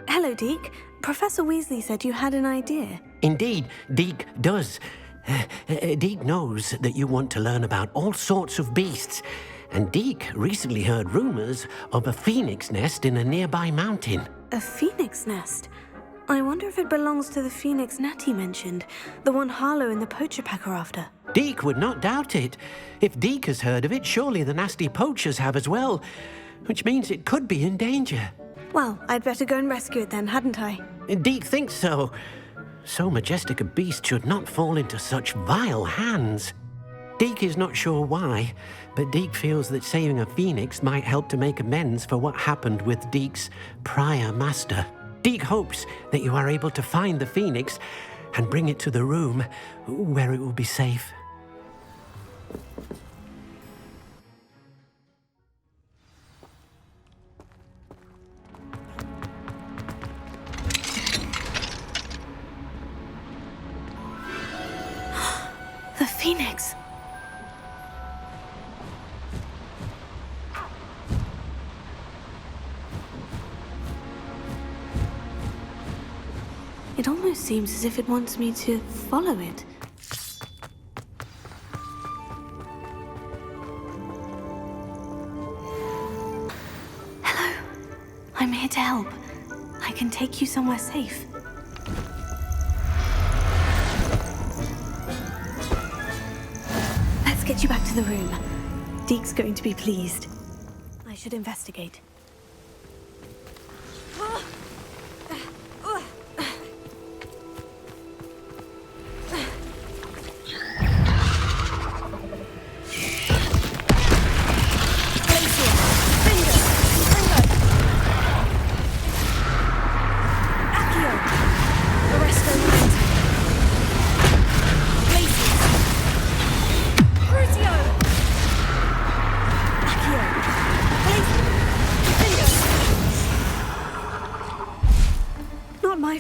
Hello, Deke. Professor Weasley said you had an idea. Indeed, Deke does. Deke knows that you want to learn about all sorts of beasts, and Deke recently heard rumors of a phoenix nest in a nearby mountain. A phoenix nest? I wonder if it belongs to the phoenix net he mentioned, the one Harlow and the poacher pack are after. Deke would not doubt it. If Deke has heard of it, surely the nasty poachers have as well, which means it could be in danger. Well, I'd better go and rescue it then, hadn't I? Deke thinks so. So majestic a beast should not fall into such vile hands. Deke is not sure why, but Deke feels that saving a phoenix might help to make amends for what happened with Deke's prior master. Deke hopes that you are able to find the phoenix and bring it to the room where it will be safe. The phoenix! It almost seems as if it wants me to follow it. Hello. I'm here to help. I can take you somewhere safe. Let's get you back to the room. Deke's going to be pleased. I should investigate.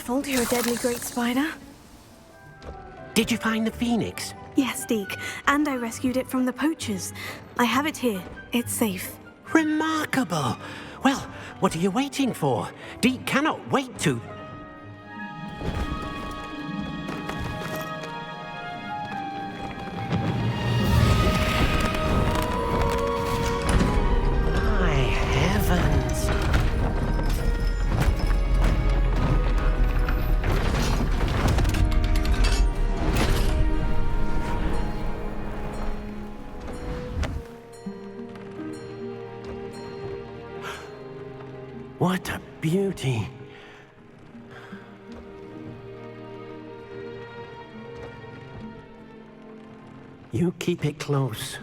Fault you're a deadly great spider. Did you find the phoenix? Yes, Deke, and I rescued it from the poachers. I have it here. It's safe. Remarkable! Well, what are you waiting for? Deke cannot wait to... My heavens! What a beauty. You keep it close.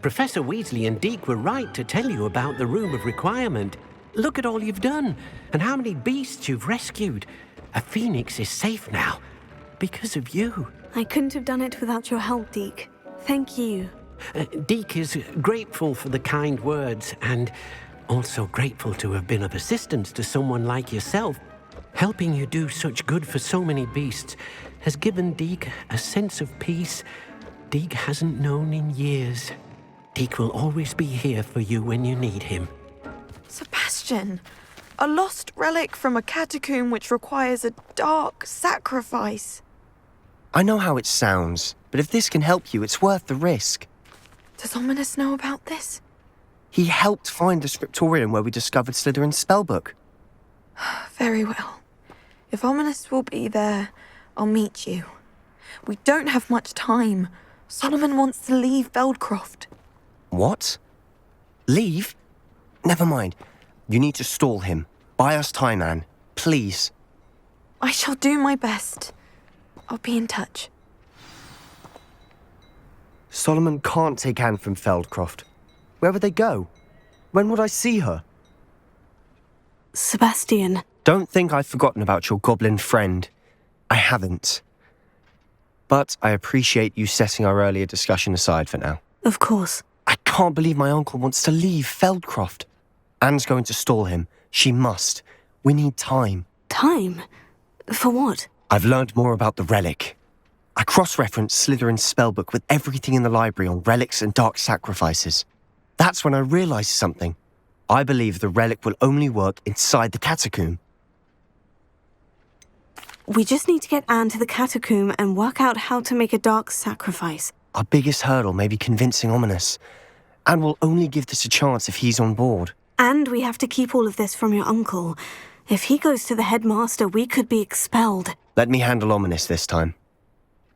Professor Weasley and Deke were right to tell you about the Room of Requirement. Look at all you've done, and how many beasts you've rescued. A phoenix is safe now, because of you. I couldn't have done it without your help, Deke. Thank you. Deke is grateful for the kind words, and also grateful to have been of assistance to someone like yourself. Helping you do such good for so many beasts has given Deke a sense of peace Deke hasn't known in years. Deke will always be here for you when you need him. Sebastian, a lost relic from a catacomb which requires a dark sacrifice. I know how it sounds, but if this can help you, it's worth the risk. Does Ominous know about this? He helped find the scriptorium where we discovered Slytherin's spellbook. Very well. If Ominous will be there, I'll meet you. We don't have much time. Solomon wants to leave Feldcroft. What? Leave? Never mind. You need to stall him. Buy us time, Anne. Please. I shall do my best. I'll be in touch. Solomon can't take Anne from Feldcroft. Where would they go? When would I see her? Sebastian. Don't think I've forgotten about your goblin friend. I haven't. But I appreciate you setting our earlier discussion aside for now. Of course. I can't believe my uncle wants to leave Feldcroft. Anne's going to stall him. She must. We need time. Time? For what? I've learned more about the relic. I cross-referenced Slytherin's spellbook with everything in the library on relics and dark sacrifices. That's when I realized something. I believe the relic will only work inside the catacomb. We just need to get Anne to the catacomb and work out how to make a dark sacrifice. Our biggest hurdle may be convincing Ominous, and we'll only give this a chance if he's on board. And we have to keep all of this from your uncle. If he goes to the headmaster, we could be expelled. Let me handle Ominous this time.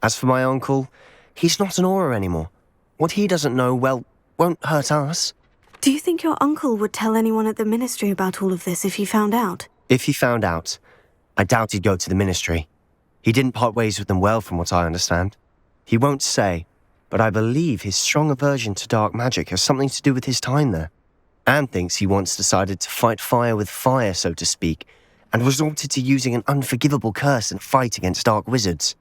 As for my uncle, he's not an Auror anymore. What he doesn't know, well, won't hurt us. Do you think your uncle would tell anyone at the ministry about all of this if he found out? If he found out, I doubt he'd go to the ministry. He didn't part ways with them well, from what I understand. He won't say, but I believe his strong aversion to dark magic has something to do with his time there. Anne thinks he once decided to fight fire with fire, so to speak, and resorted to using an unforgivable curse in a fight against dark wizards.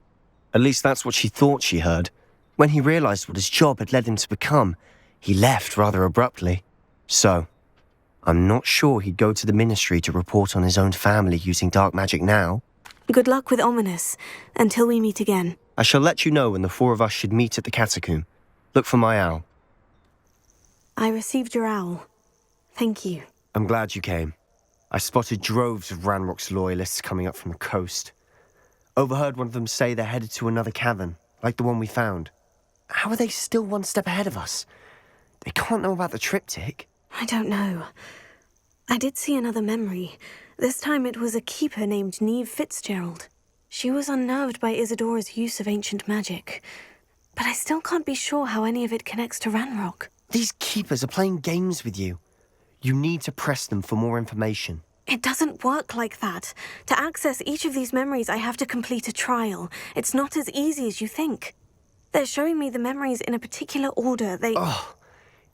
At least that's what she thought she heard. When he realized what his job had led him to become, he left rather abruptly. So, I'm not sure he'd go to the ministry to report on his own family using dark magic now. Good luck with Ominous, until we meet again. I shall let you know when the four of us should meet at the catacomb. Look for my owl. I received your owl. Thank you. I'm glad you came. I spotted droves of Ranrock's loyalists coming up from the coast. Overheard one of them say they're headed to another cavern, like the one we found. How are they still one step ahead of us? They can't know about the triptych. I don't know. I did see another memory. This time it was a keeper named Neve Fitzgerald. She was unnerved by Isadora's use of ancient magic. But I still can't be sure how any of it connects to Ranrock. These keepers are playing games with you. You need to press them for more information. It doesn't work like that. To access each of these memories, I have to complete a trial. It's not as easy as you think. They're showing me the memories in a particular order.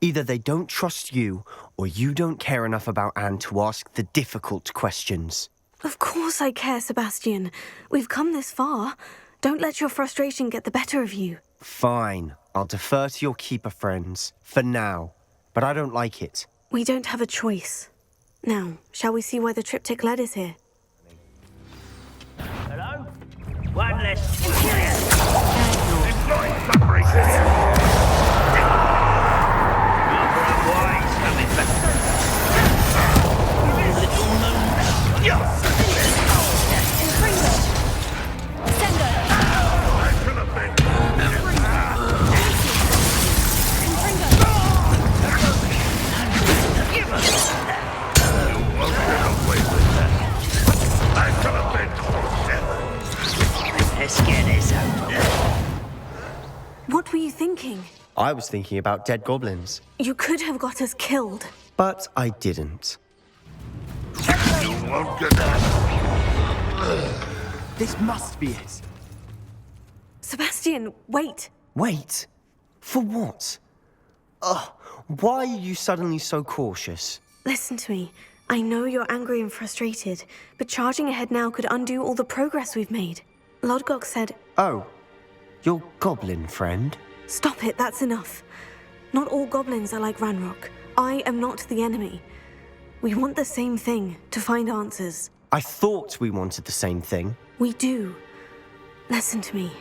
Either they don't trust you, or you don't care enough about Anne to ask the difficult questions. Of course I care, Sebastian. We've come this far. Don't let your frustration get the better of you. Fine. I'll defer to your keeper friends, for now. But I don't like it. We don't have a choice. Now, shall we see why the triptych led us here? Hello? One less. Employing summary. Number of wise coming back. Little known. Yes. What were you thinking? I was thinking about dead goblins. You could have got us killed. But I didn't. You won't get that. This must be it. Sebastian, wait. Wait. For what? Why are you suddenly so cautious? Listen to me. I know you're angry and frustrated, but charging ahead now could undo all the progress we've made. Lodgok said... Oh, your goblin friend? Stop it, that's enough. Not all goblins are like Ranrock. I am not the enemy. We want the same thing, to find answers. I thought we wanted the same thing. We do. Listen to me.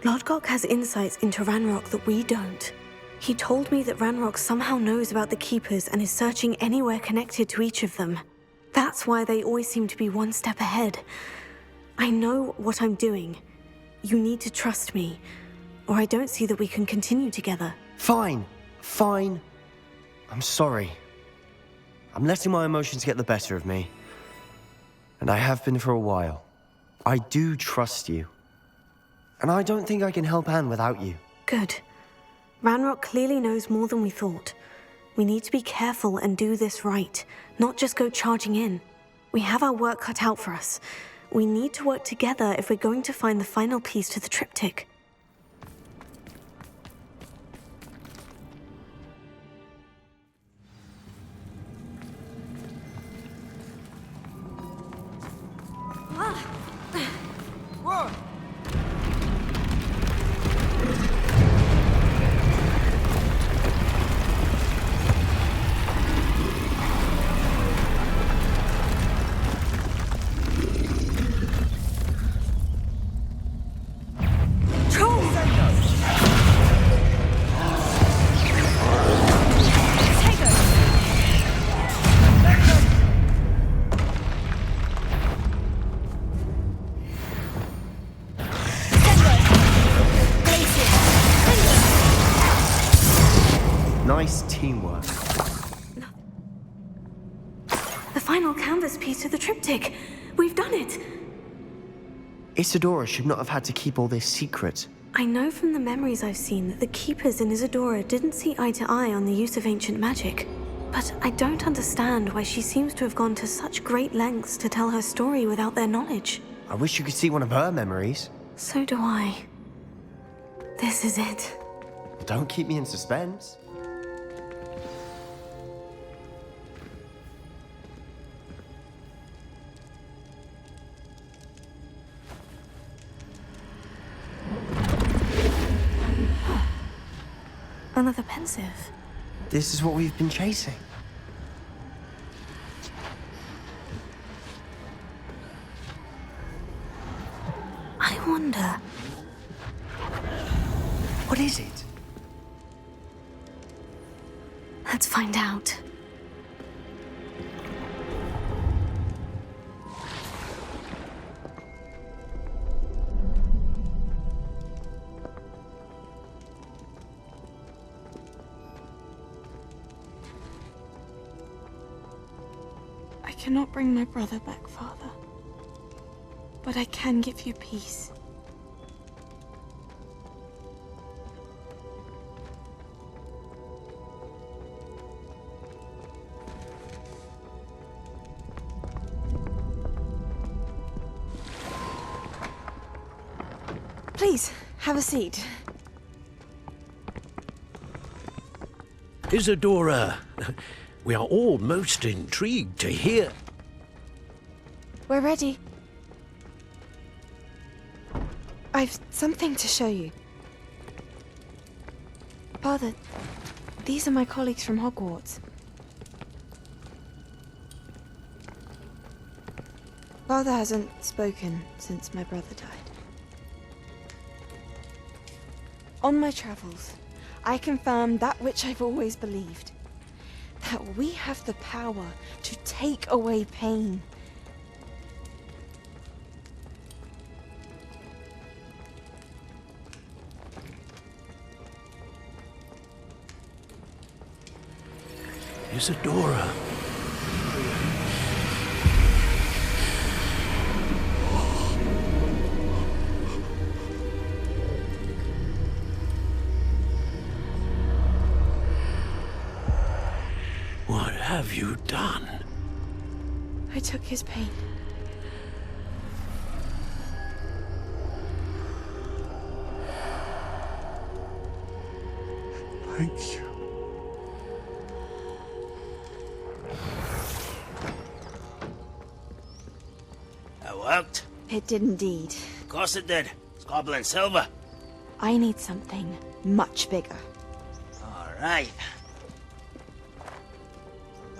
Lodgok has insights into Ranrock that we don't. He told me that Ranrock somehow knows about the Keepers and is searching anywhere connected to each of them. That's why they always seem to be one step ahead. I know what I'm doing. You need to trust me, or I don't see that we can continue together. Fine. I'm sorry. I'm letting my emotions get the better of me. And I have been for a while. I do trust you. And I don't think I can help Anne without you. Good. Ranrock clearly knows more than we thought. We need to be careful and do this right, not just go charging in. We have our work cut out for us. We need to work together if we're going to find the final piece to the triptych. Nice teamwork. The final canvas piece of the triptych. We've done it. Isadora should not have had to keep all this secret. I know from the memories I've seen that the Keepers and Isadora didn't see eye to eye on the use of ancient magic. But I don't understand why she seems to have gone to such great lengths to tell her story without their knowledge. I wish you could see one of her memories. So do I. This is it. Don't keep me in suspense. Another pensive. This is what we've been chasing. I wonder. What is it? Let's find out. I cannot bring my brother back, Father. But I can give you peace. Please, have a seat. Isadora, we are all most intrigued to hear. We're ready. I've something to show you. Father, these are my colleagues from Hogwarts. Father hasn't spoken since my brother died. On my travels, I confirmed that which I've always believed. That we have the power to take away pain. Isadora. What have you done? I took his pain. Thank you. That worked. It did indeed. Of course it did. It's goblin silver. I need something much bigger. All right.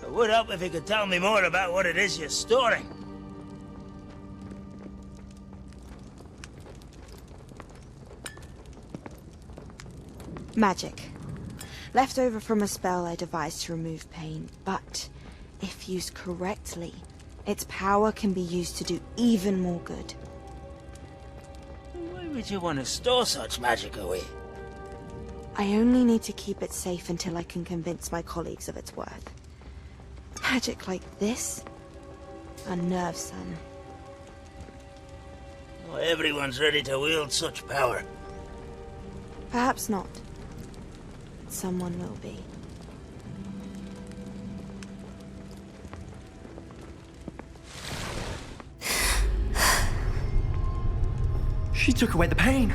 It would help if you could tell me more about what it is you're storing. Magic. Left over from a spell I devised to remove pain, but if used correctly, its power can be used to do even more good. Why would you want to store such magic away? I only need to keep it safe until I can convince my colleagues of its worth. Magic like this unnerves some. Not everyone's ready to wield such power. Perhaps not. Someone will be. She took away the pain.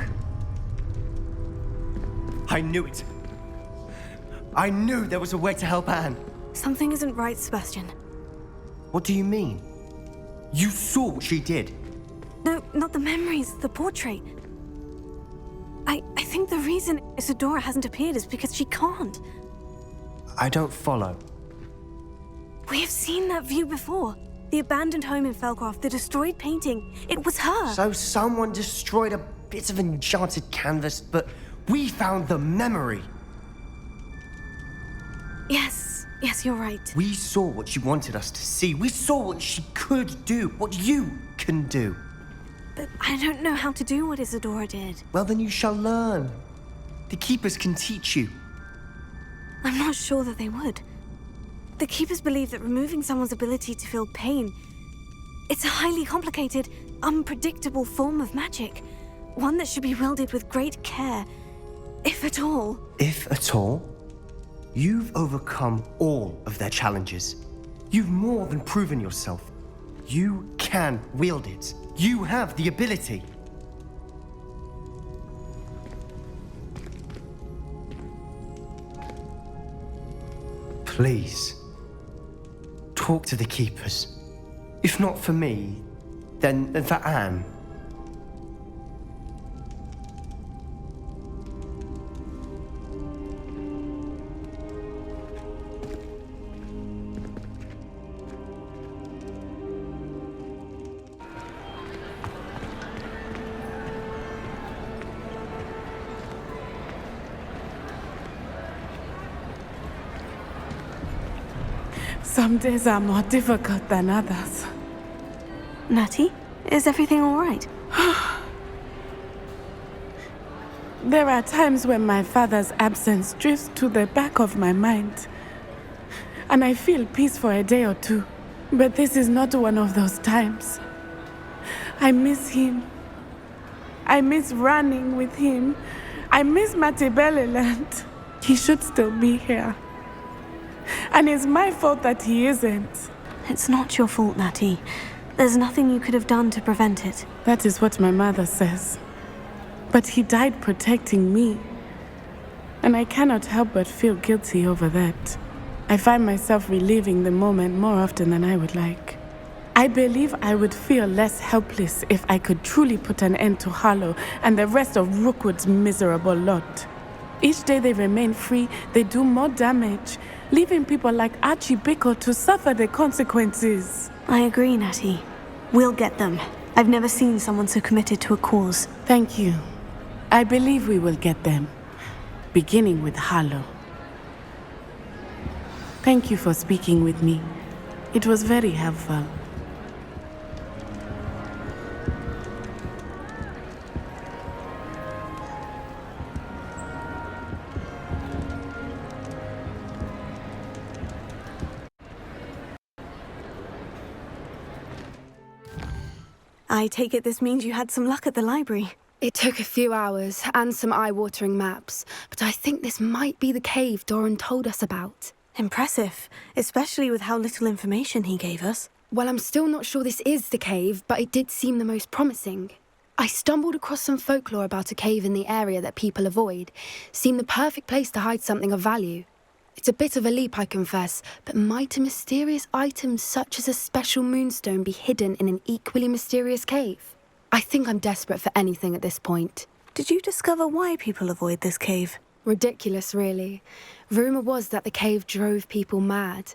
I knew it. I knew there was a way to help Anne. Something isn't right, Sebastian. What do you mean? You saw what she did. No, not the memories, the portrait. I think the reason Isadora hasn't appeared is because she can't. I don't follow. We have seen that view before. The abandoned home in Felcroft, the destroyed painting. It was her. So someone destroyed a bit of enchanted canvas, but we found the memory. Yes, you're right. We saw what she wanted us to see. We saw what she could do, what you can do. But I don't know how to do what Isadora did. Well, then you shall learn. The Keepers can teach you. I'm not sure that they would. The Keepers believe that removing someone's ability to feel pain, it's a highly complicated, unpredictable form of magic. One that should be wielded with great care, if at all. If at all? You've overcome all of their challenges. You've more than proven yourself. You can wield it. You have the ability. Please, talk to the Keepers. If not for me, then for Anne. Some days are more difficult than others. Natty, is everything all right? There are times when my father's absence drifts to the back of my mind, and I feel peace for a day or two. But this is not one of those times. I miss him. I miss running with him. I miss Matibeleland. He should still be here. And it's my fault that he isn't. It's not your fault, Natty. There's nothing you could have done to prevent it. That is what my mother says. But he died protecting me. And I cannot help but feel guilty over that. I find myself reliving the moment more often than I would like. I believe I would feel less helpless if I could truly put an end to Harlow and the rest of Rookwood's miserable lot. Each day they remain free, they do more damage, leaving people like Archie Bickle to suffer the consequences. I agree, Natty. We'll get them. I've never seen someone so committed to a cause. Thank you. I believe we will get them, beginning with Harlow. Thank you for speaking with me. It was very helpful. I take it this means you had some luck at the library. It took a few hours and some eye-watering maps, but I think this might be the cave Doran told us about. Impressive, especially with how little information he gave us. Well, I'm still not sure this is the cave, but it did seem the most promising. I stumbled across some folklore about a cave in the area that people avoid. Seemed the perfect place to hide something of value. It's a bit of a leap, I confess, but might a mysterious item such as a special moonstone be hidden in an equally mysterious cave? I think I'm desperate for anything at this point. Did you discover why people avoid this cave? Ridiculous, really. Rumour was that the cave drove people mad.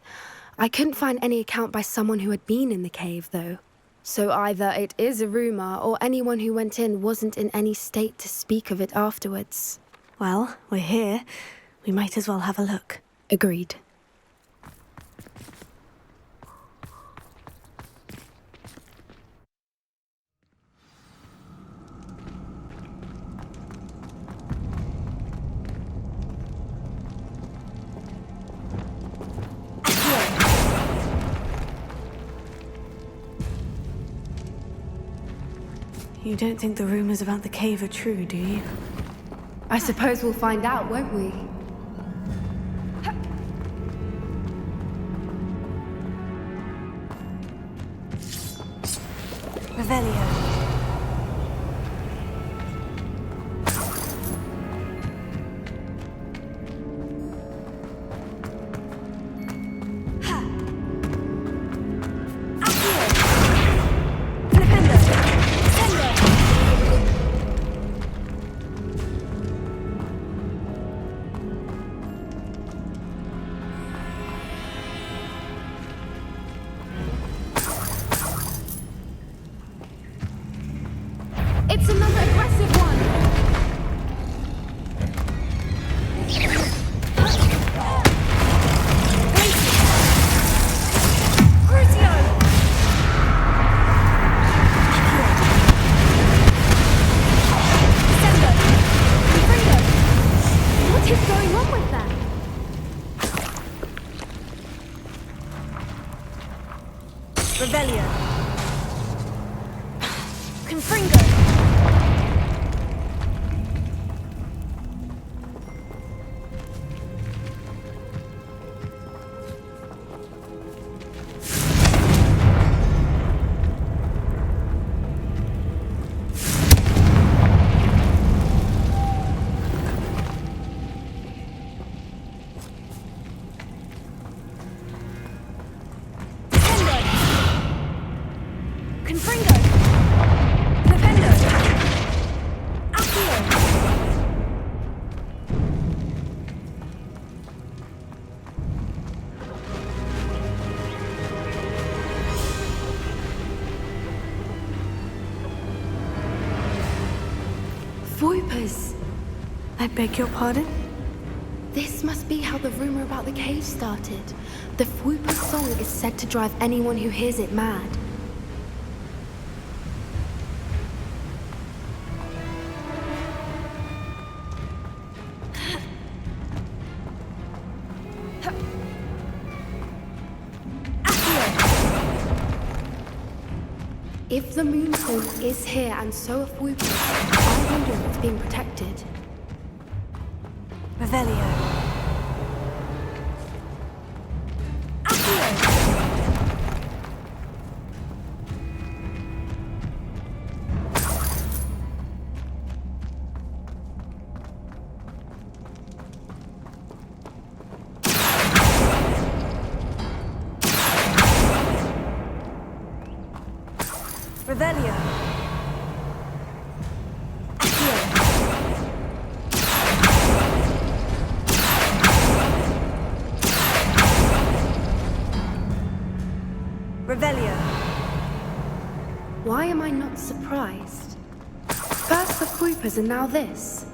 I couldn't find any account by someone who had been in the cave, though. So either it is a rumour, or anyone who went in wasn't in any state to speak of it afterwards. Well, we're here. We might as well have a look. Agreed. You don't think the rumors about the cave are true, do you? I suppose we'll find out, won't we? Revelio. Voipers! I beg your pardon? This must be how the rumor about the cave started. The Fwooper song is said to drive anyone who hears it mad. If the Moonstone is here and so are Fwoopers, I wonder if it's being protected. Revelio. Revelio. Revelio. Why am I not surprised? First the Fwoopers and now this.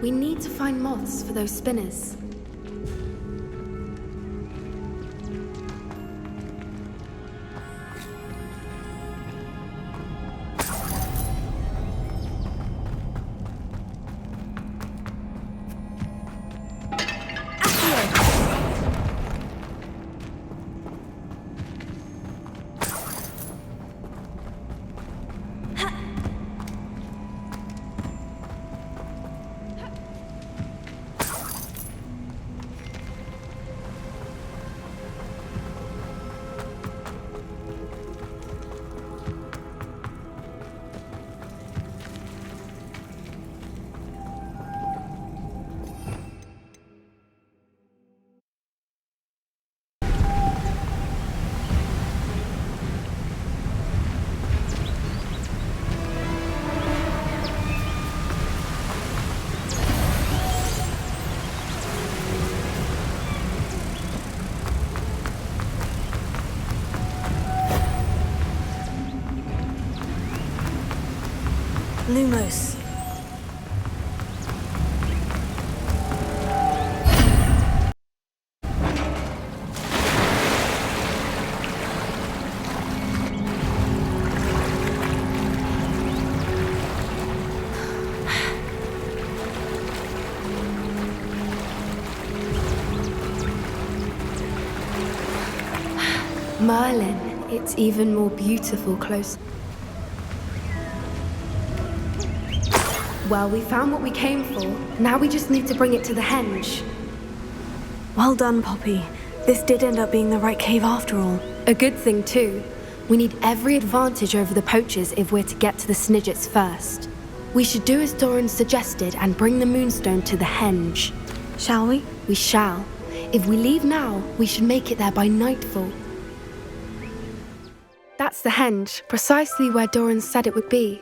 We need to find moths for those spinners. Lumos. Merlin, it's even more beautiful close. Well, we found what we came for. Now we just need to bring it to the henge. Well done, Poppy. This did end up being the right cave after all. A good thing, too. We need every advantage over the poachers if we're to get to the Snidgets first. We should do as Doran suggested and bring the Moonstone to the henge. Shall we? We shall. If we leave now, we should make it there by nightfall. That's the henge, precisely where Doran said it would be.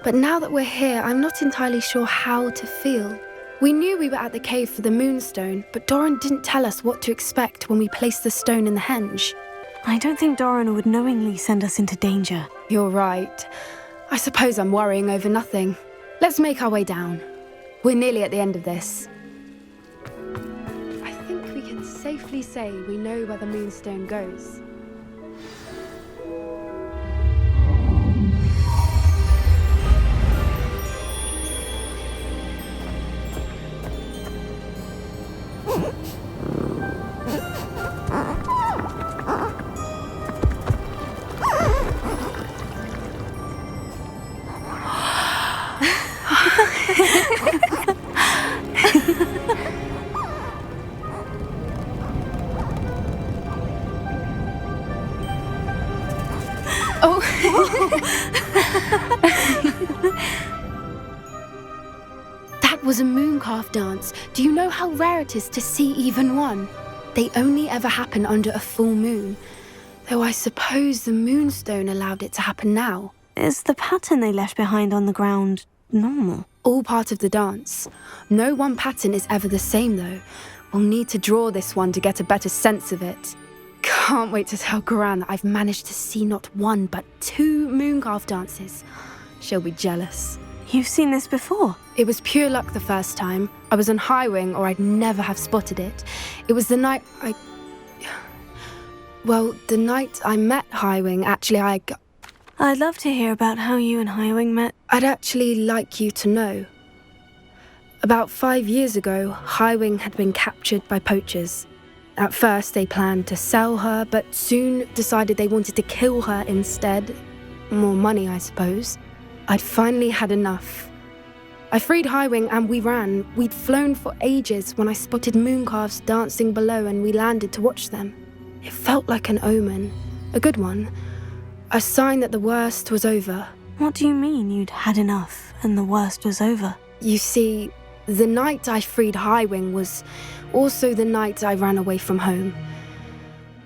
But now that we're here, I'm not entirely sure how to feel. We knew we were at the cave for the Moonstone, but Doran didn't tell us what to expect when we placed the stone in the henge. I don't think Doran would knowingly send us into danger. You're right. I suppose I'm worrying over nothing. Let's make our way down. We're nearly at the end of this. I think we can safely say we know where the Moonstone goes. That was a mooncalf dance. Do you know how rare it is to see even one? They only ever happen under a full moon. Though I suppose the Moonstone allowed it to happen now. Is the pattern they left behind on the ground normal. All part of the dance. No one pattern is ever the same, though. We'll need to draw this one to get a better sense of it. Can't wait to tell Gran that I've managed to see not one, but 2 Mooncalf dances. She'll be jealous. You've seen this before? It was pure luck the first time. I was on Highwing, or I'd never have spotted it. It was the night the night I met Highwing, actually, I'd love to hear about how you and Highwing met. I'd actually like you to know. About 5 years ago, Highwing had been captured by poachers. At first, they planned to sell her, but soon decided they wanted to kill her instead. More money, I suppose. I'd finally had enough. I freed Highwing and we ran. We'd flown for ages when I spotted mooncalves dancing below and we landed to watch them. It felt like an omen, a good one, a sign that the worst was over. What do you mean you'd had enough and the worst was over? You see, the night I freed Highwing was also the night I ran away from home.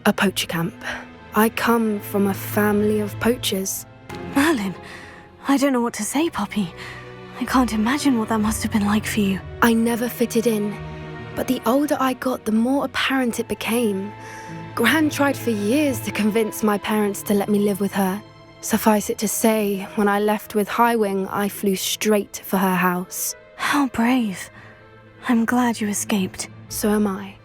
A poacher camp. I come from a family of poachers. Merlin, I don't know what to say, Poppy. I can't imagine what that must have been like for you. I never fitted in, but the older I got, the more apparent it became. Gran tried for years to convince my parents to let me live with her. Suffice it to say, when I left with Highwing, I flew straight for her house. How brave. I'm glad you escaped. So am I.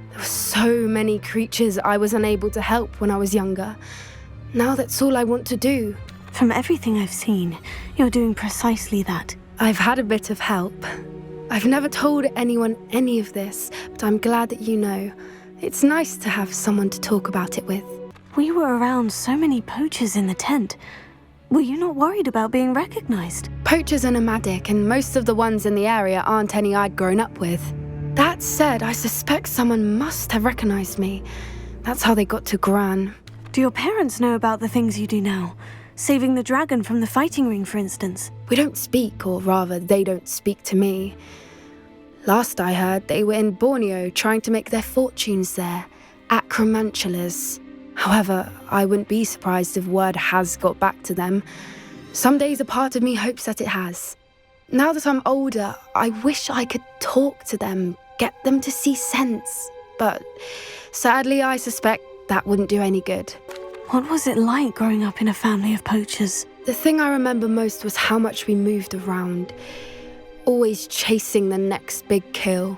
There were so many creatures I was unable to help when I was younger. Now that's all I want to do. From everything I've seen, you're doing precisely that. I've had a bit of help. I've never told anyone any of this, but I'm glad that you know. It's nice to have someone to talk about it with. We were around so many poachers in the tent. Were you not worried about being recognized? Poachers are nomadic, and most of the ones in the area aren't any I'd grown up with. That said, I suspect someone must have recognized me. That's how they got to Gran. Do your parents know about the things you do now? Saving the dragon from the fighting ring, for instance? We don't speak, or rather, they don't speak to me. Last I heard, they were in Borneo trying to make their fortunes there, acromantulas. However, I wouldn't be surprised if word has got back to them. Some days a part of me hopes that it has. Now that I'm older, I wish I could talk to them, get them to see sense. But sadly, I suspect that wouldn't do any good. What was it like growing up in a family of poachers? The thing I remember most was how much we moved around, always chasing the next big kill.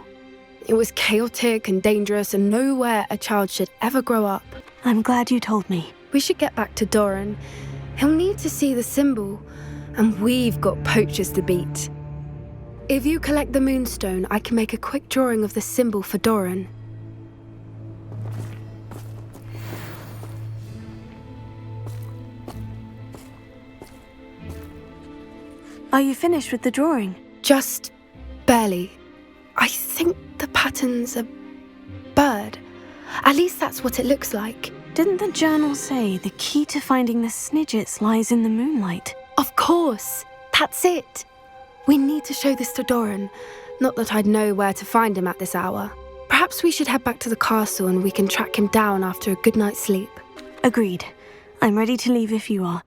It was chaotic and dangerous and nowhere a child should ever grow up. I'm glad you told me. We should get back to Doran. He'll need to see the symbol, and we've got poachers to beat. If you collect the moonstone, I can make a quick drawing of the symbol for Doran. Are you finished with the drawing? Just barely. I think the pattern's a bird. At least that's what it looks like. Didn't the journal say the key to finding the Snidgets lies in the moonlight? Of course. That's it. We need to show this to Doran. Not that I'd know where to find him at this hour. Perhaps we should head back to the castle and we can track him down after a good night's sleep. Agreed. I'm ready to leave if you are.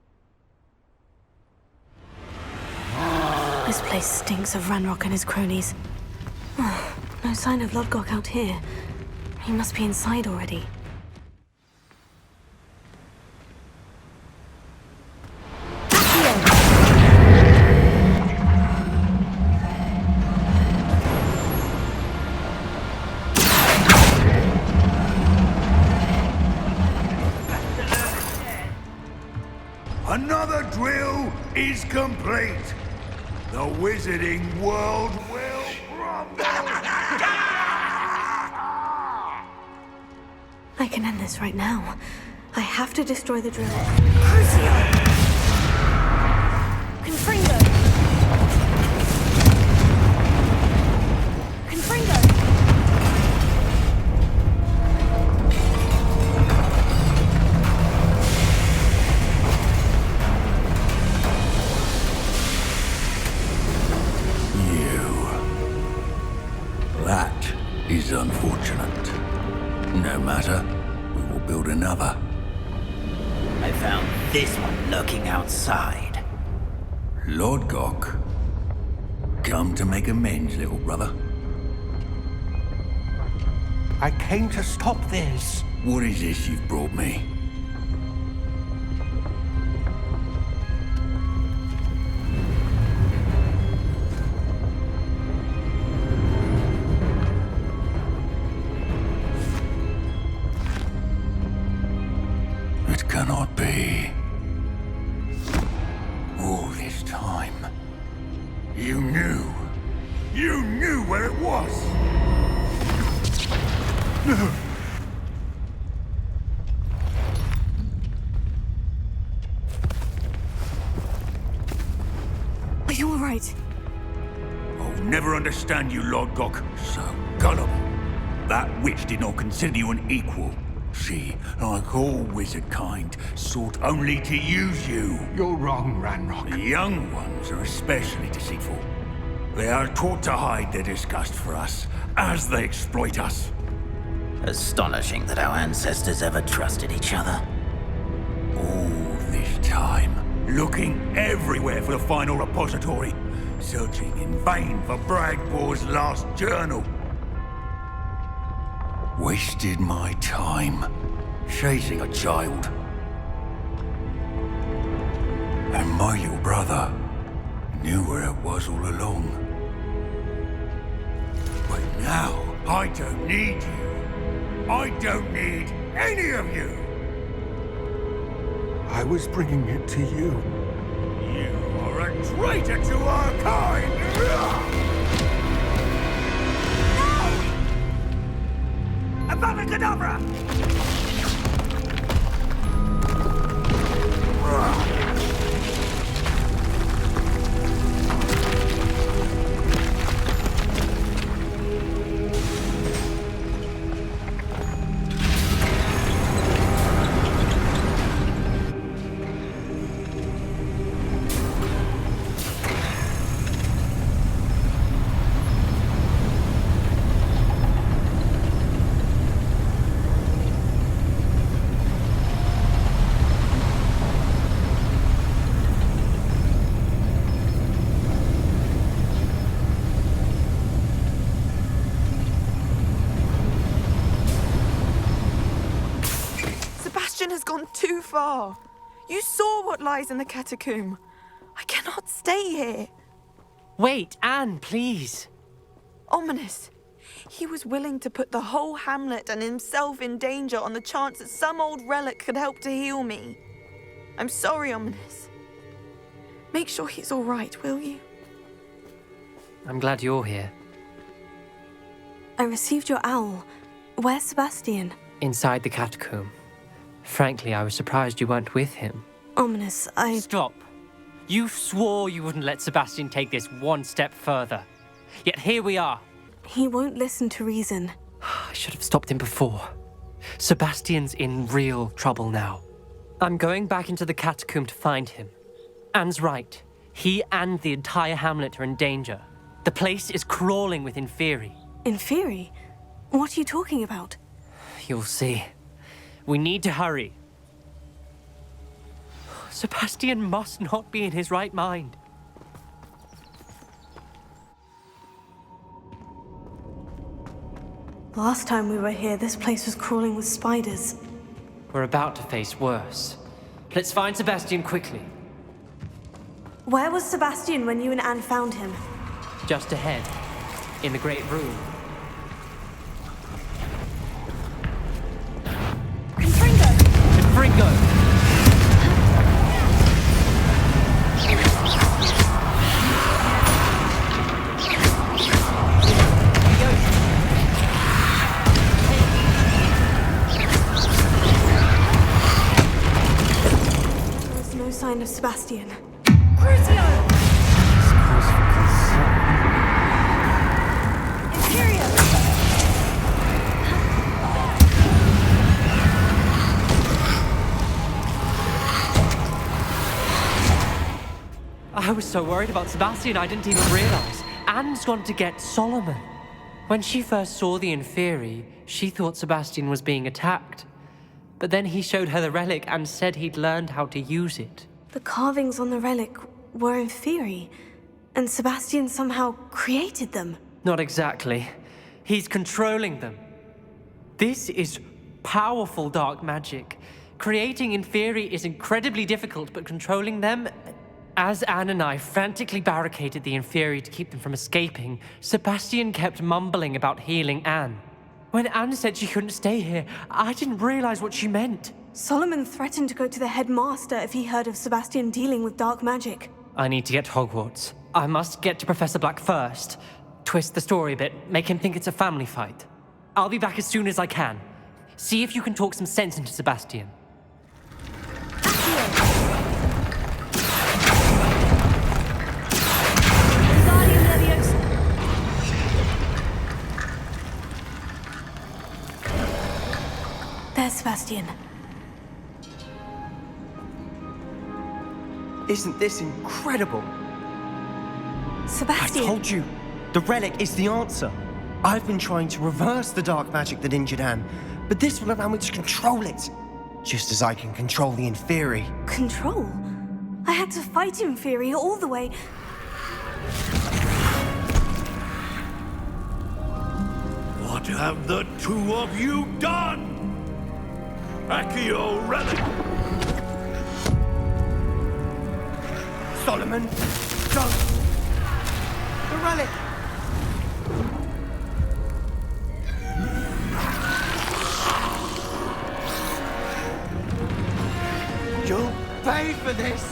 This place stinks of Ranrock and his cronies. Oh, no sign of Lodgok out here. He must be inside already. Another drill is complete. The wizarding world will crumble. I can end this right now. I have to destroy the drill. Confringo! Confringo! That is unfortunate. No matter, we will build another. I found this one lurking outside. Lodgok come to make amends, little brother? I came to stop this. What is this you've brought me? It cannot be. All this time, you knew. You knew where it was. Are you all right? I'll never understand you, Lord Gok. So gullible. That witch did not consider you an equal. She, like all wizard kind, sought only to use you. You're wrong, Ranrock. The young ones are especially deceitful. They are taught to hide their disgust for us, as they exploit us. Astonishing that our ancestors ever trusted each other. All this time, looking everywhere for the final repository, searching in vain for Bragbor's last journal. Wasted my time chasing a child. And my little brother knew where it was all along. But now, I don't need you. I don't need any of you. I was bringing it to you. You are a traitor to our kind! Avada Kedavra! Has gone too far. You saw what lies in the catacomb. I cannot stay here. Wait, Anne, please. Ominous. He was willing to put the whole hamlet and himself in danger on the chance that some old relic could help to heal me. I'm sorry, Ominous. Make sure he's all right, will you? I'm glad you're here. I received your owl. Where's Sebastian? Inside the catacomb. Frankly, I was surprised you weren't with him. Ominous, Stop. You swore you wouldn't let Sebastian take this one step further. Yet here we are. He won't listen to reason. I should have stopped him before. Sebastian's in real trouble now. I'm going back into the catacomb to find him. Anne's right. He and the entire hamlet are in danger. The place is crawling with Inferi. Inferi? What are you talking about? You'll see. We need to hurry. Sebastian must not be in his right mind. Last time we were here, this place was crawling with spiders. We're about to face worse. Let's find Sebastian quickly. Where was Sebastian when you and Anne found him? Just ahead, in the Great Room. Confringo! There's no sign of Sebastian. I was so worried about Sebastian, I didn't even realize. Anne's gone to get Solomon. When she first saw the Inferi, she thought Sebastian was being attacked. But then he showed her the relic and said he'd learned how to use it. The carvings on the relic were Inferi. And Sebastian somehow created them. Not exactly. He's controlling them. This is powerful dark magic. Creating in theory is incredibly difficult, but controlling them... As Anne and I frantically barricaded the Inferi to keep them from escaping, Sebastian kept mumbling about healing Anne. When Anne said she couldn't stay here, I didn't realize what she meant. Solomon threatened to go to the headmaster if he heard of Sebastian dealing with dark magic. I need to get to Hogwarts. I must get to Professor Black first. Twist the story a bit, make him think it's a family fight. I'll be back as soon as I can. See if you can talk some sense into Sebastian. There's Sebastian. Isn't this incredible? Sebastian! I told you, the relic is the answer. I've been trying to reverse the dark magic that injured Anne, but this will allow me to control it. Just as I can control the Inferi. Control? I had to fight Inferi all the way. What have the two of you done? Accio relic! Solomon, don't! The relic! You'll pay for this!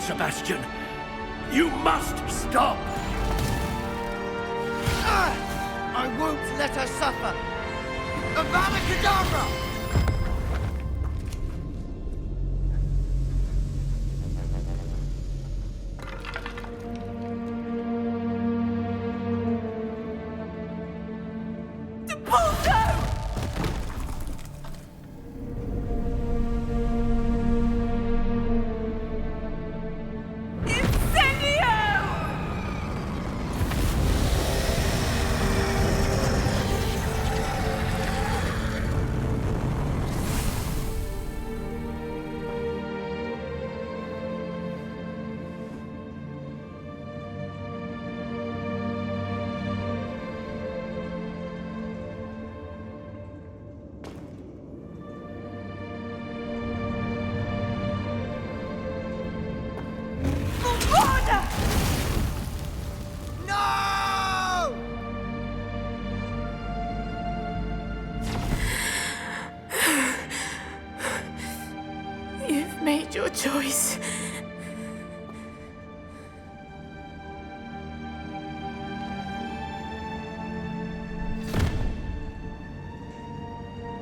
Sebastian, you must stop! I won't let her suffer! Avada Kedavra! Made your choice.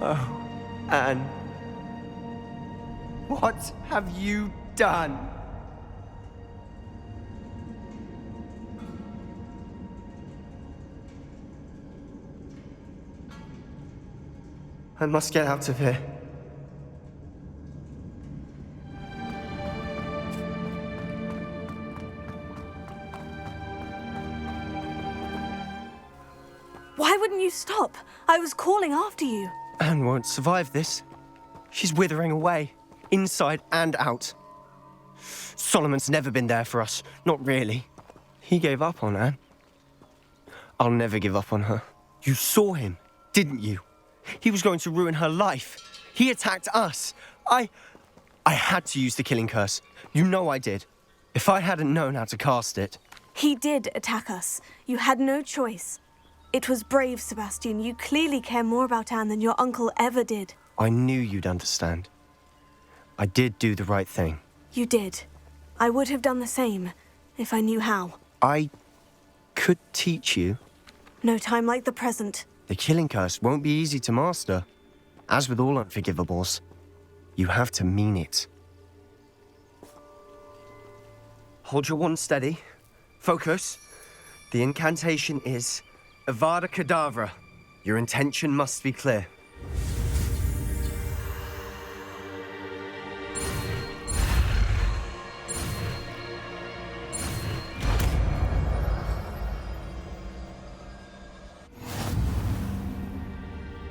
Oh, Anne. What have you done? I must get out of here. Why wouldn't you stop? I was calling after you. Anne won't survive this. She's withering away, inside and out. Solomon's never been there for us, not really. He gave up on Anne. I'll never give up on her. You saw him, didn't you? He was going to ruin her life. He attacked us. I had to use the killing curse. You know I did. If I hadn't known how to cast it... He did attack us. You had no choice. It was brave, Sebastian. You clearly care more about Anne than your uncle ever did. I knew you'd understand. I did do the right thing. You did. I would have done the same, if I knew how. I could teach you. No time like the present. The killing curse won't be easy to master. As with all unforgivables, you have to mean it. Hold your wand steady. Focus. The incantation is Avada Kedavra. Your intention must be clear.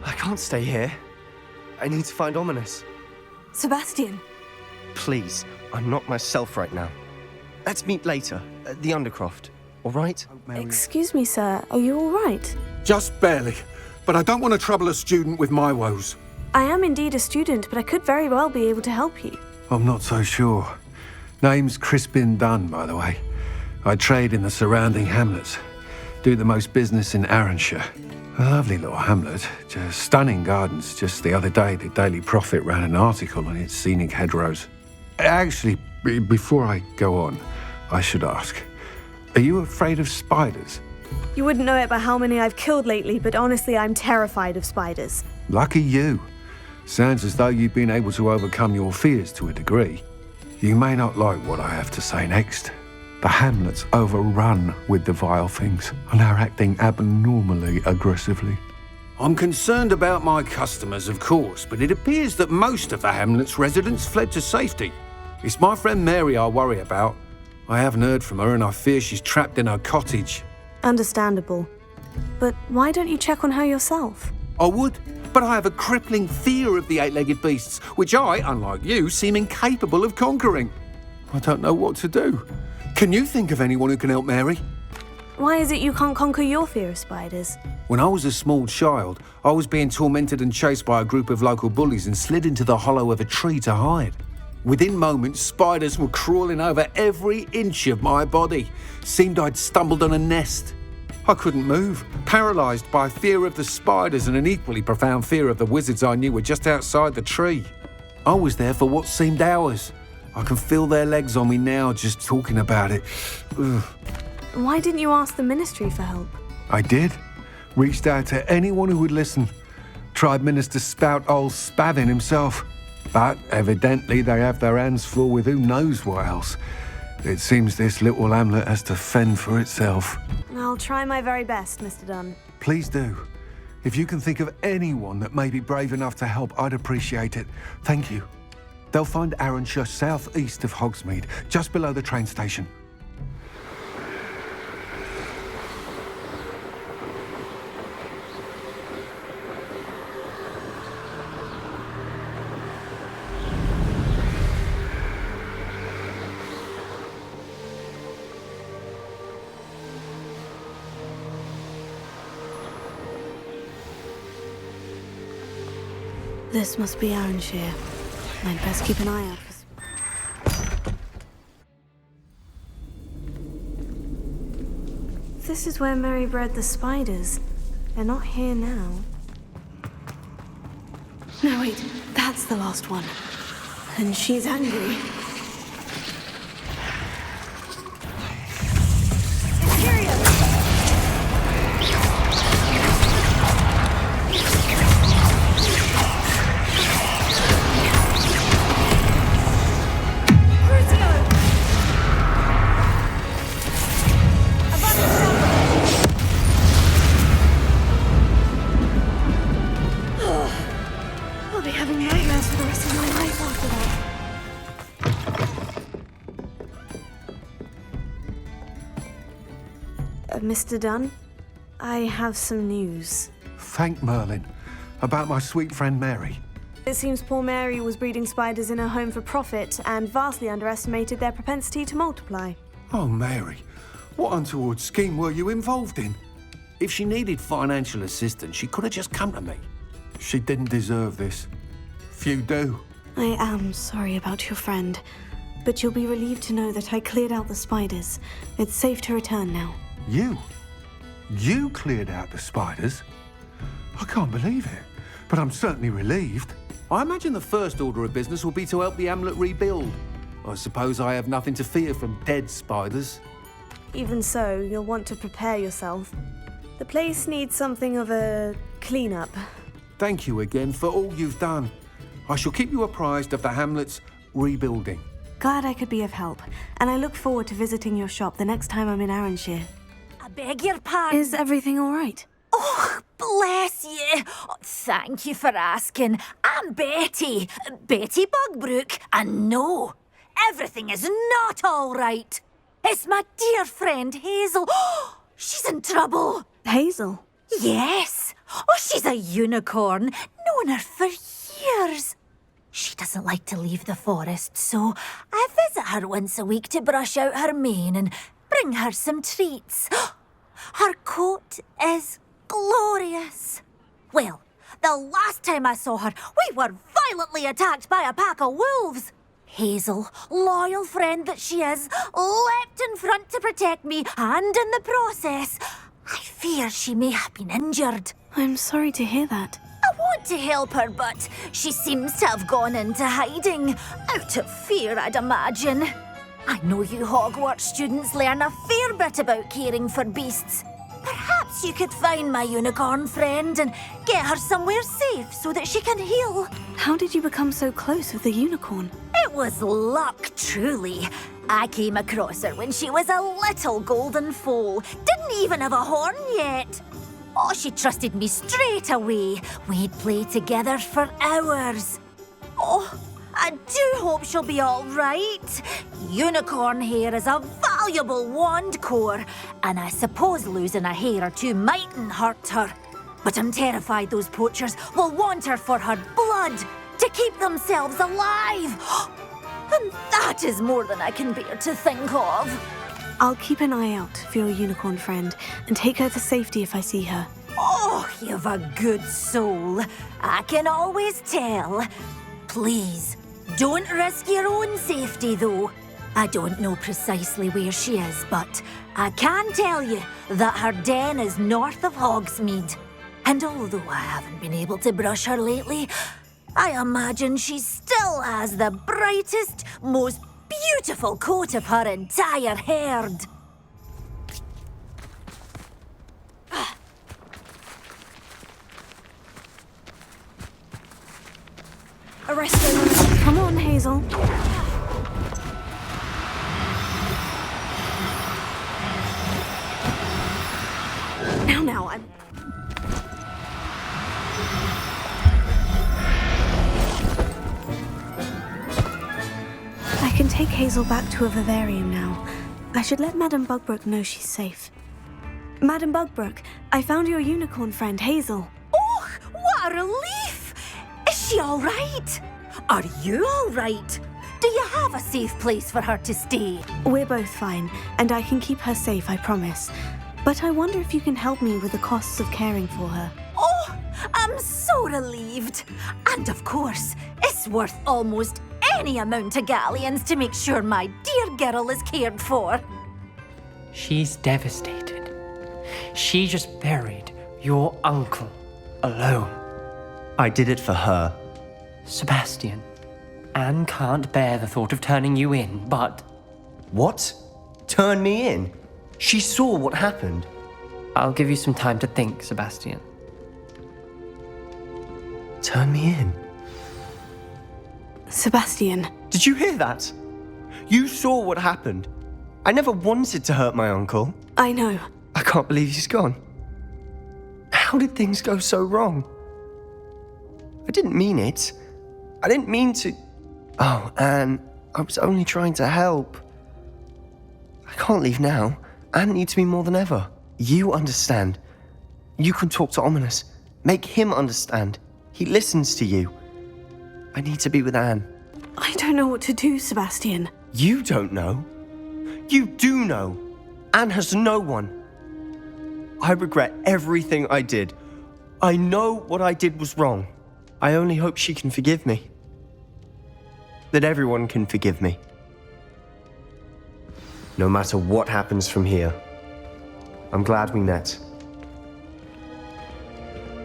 I can't stay here. I need to find Ominous. Sebastian! Please, I'm not myself right now. Let's meet later, at the Undercroft, all right? Excuse me, sir. Are you all right? Just barely. But I don't want to trouble a student with my woes. I am indeed a student, but I could very well be able to help you. I'm not so sure. Name's Crispin Dunn, by the way. I trade in the surrounding hamlets. Do the most business in Arranshire. A lovely little hamlet. Just stunning gardens. Just the other day, the Daily Prophet ran an article on its scenic hedgerows. Actually, before I go on, I should ask, are you afraid of spiders? You wouldn't know it by how many I've killed lately, but honestly, I'm terrified of spiders. Lucky you. Sounds as though you've been able to overcome your fears to a degree. You may not like what I have to say next. The hamlet's overrun with the vile things and are acting abnormally aggressively. I'm concerned about my customers, of course, but it appears that most of the hamlet's residents fled to safety. It's my friend Mary I worry about. I haven't heard from her and I fear she's trapped in her cottage. Understandable. But why don't you check on her yourself? I would, but I have a crippling fear of the eight-legged beasts, which I, unlike you, seem incapable of conquering. I don't know what to do. Can you think of anyone who can help Mary? Why is it you can't conquer your fear of spiders? When I was a small child, I was being tormented and chased by a group of local bullies and slid into the hollow of a tree to hide. Within moments, spiders were crawling over every inch of my body. Seemed I'd stumbled on a nest. I couldn't move, paralysed by fear of the spiders and an equally profound fear of the wizards I knew were just outside the tree. I was there for what seemed hours. I can feel their legs on me now just talking about it. Ugh. Why didn't you ask the ministry for help? I did. Reached out to anyone who would listen. Tried Minister Spout old Spavin himself. But evidently they have their hands full with who knows what else. It seems this little hamlet has to fend for itself. I'll try my very best, Mr. Dunn. Please do. If you can think of anyone that may be brave enough to help, I'd appreciate it. Thank you. They'll find Arranshire southeast of Hogsmeade, just below the train station. This must be Arranshire. I'd best keep an eye out for... This is where Mary bred the spiders. They're not here now. No, wait. That's the last one. And she's angry. I'll be having nightmares for the rest of my life after that. Mr. Dunn, I have some news. Thank Merlin. About my sweet friend Mary. It seems poor Mary was breeding spiders in her home for profit and vastly underestimated their propensity to multiply. Oh, Mary. What untoward scheme were you involved in? If she needed financial assistance, she could have just come to me. She didn't deserve this. Few do. I am sorry about your friend, but you'll be relieved to know that I cleared out the spiders. It's safe to return now. You? You cleared out the spiders? I can't believe it, but I'm certainly relieved. I imagine the first order of business will be to help the hamlet rebuild. I suppose I have nothing to fear from dead spiders. Even so, you'll want to prepare yourself. The place needs something of a clean-up. Thank you again for all you've done. I shall keep you apprised of the hamlet's rebuilding. Glad I could be of help, and I look forward to visiting your shop the next time I'm in Arranshire. I beg your pardon? Is everything all right? Oh, bless you. Oh, thank you for asking. I'm Betty. Betty Bugbrook. And no, everything is not all right. It's my dear friend Hazel. She's in trouble. Hazel? Yes. Oh, she's a unicorn. Known her for years. She doesn't like to leave the forest, so I visit her once a week to brush out her mane and bring her some treats. Her coat is glorious. Well, the last time I saw her, we were violently attacked by a pack of wolves. Hazel, loyal friend that she is, leapt in front to protect me, and in the process, I fear she may have been injured. I'm sorry to hear that. I want to help her, but she seems to have gone into hiding. Out of fear, I'd imagine. I know you Hogwarts students learn a fair bit about caring for beasts. Perhaps you could find my unicorn friend and get her somewhere safe so that she can heal. How did you become so close with the unicorn? It was luck, truly. I came across her when she was a little golden foal. Didn't even have a horn yet. Oh, she trusted me straight away. We'd play together for hours. Oh, I do hope she'll be all right. Unicorn hair is a valuable wand core, and I suppose losing a hair or two mightn't hurt her. But I'm terrified those poachers will want her for her blood to keep themselves alive. And that is more than I can bear to think of. I'll keep an eye out for your unicorn friend and take her to safety if I see her. Oh, you've a good soul. I can always tell. Please, don't risk your own safety, though. I don't know precisely where she is, but I can tell you that her den is north of Hogsmeade. And although I haven't been able to brush her lately, I imagine she still has the brightest, most beautiful coat of her entire herd. Arrest her. Come on, Hazel. Now, I'm... I can take Hazel back to a vivarium now. I should let Madame Bugbrook know she's safe. Madame Bugbrook, I found your unicorn friend, Hazel. Oh, what a relief! Is she all right? Are you all right? Do you have a safe place for her to stay? We're both fine, and I can keep her safe, I promise. But I wonder if you can help me with the costs of caring for her. Oh, I'm so relieved. And of course, it's worth almost any amount of galleons to make sure my dear girl is cared for. She's devastated. She just buried your uncle alone. I did it for her. Sebastian, Anne can't bear the thought of turning you in, but... What? Turn me in? She saw what happened. I'll give you some time to think, Sebastian. Turn me in? Sebastian. Did you hear that? You saw what happened. I never wanted to hurt my uncle. I know. I can't believe he's gone. How did things go so wrong? I didn't mean it. I didn't mean to... Oh, Anne, I was only trying to help. I can't leave now. Anne needs me more than ever. You understand. You can talk to Ominous. Make him understand. He listens to you. I need to be with Anne. I don't know what to do, Sebastian. You don't know. You do know. Anne has no one. I regret everything I did. I know what I did was wrong. I only hope she can forgive me. That everyone can forgive me. No matter what happens from here, I'm glad we met.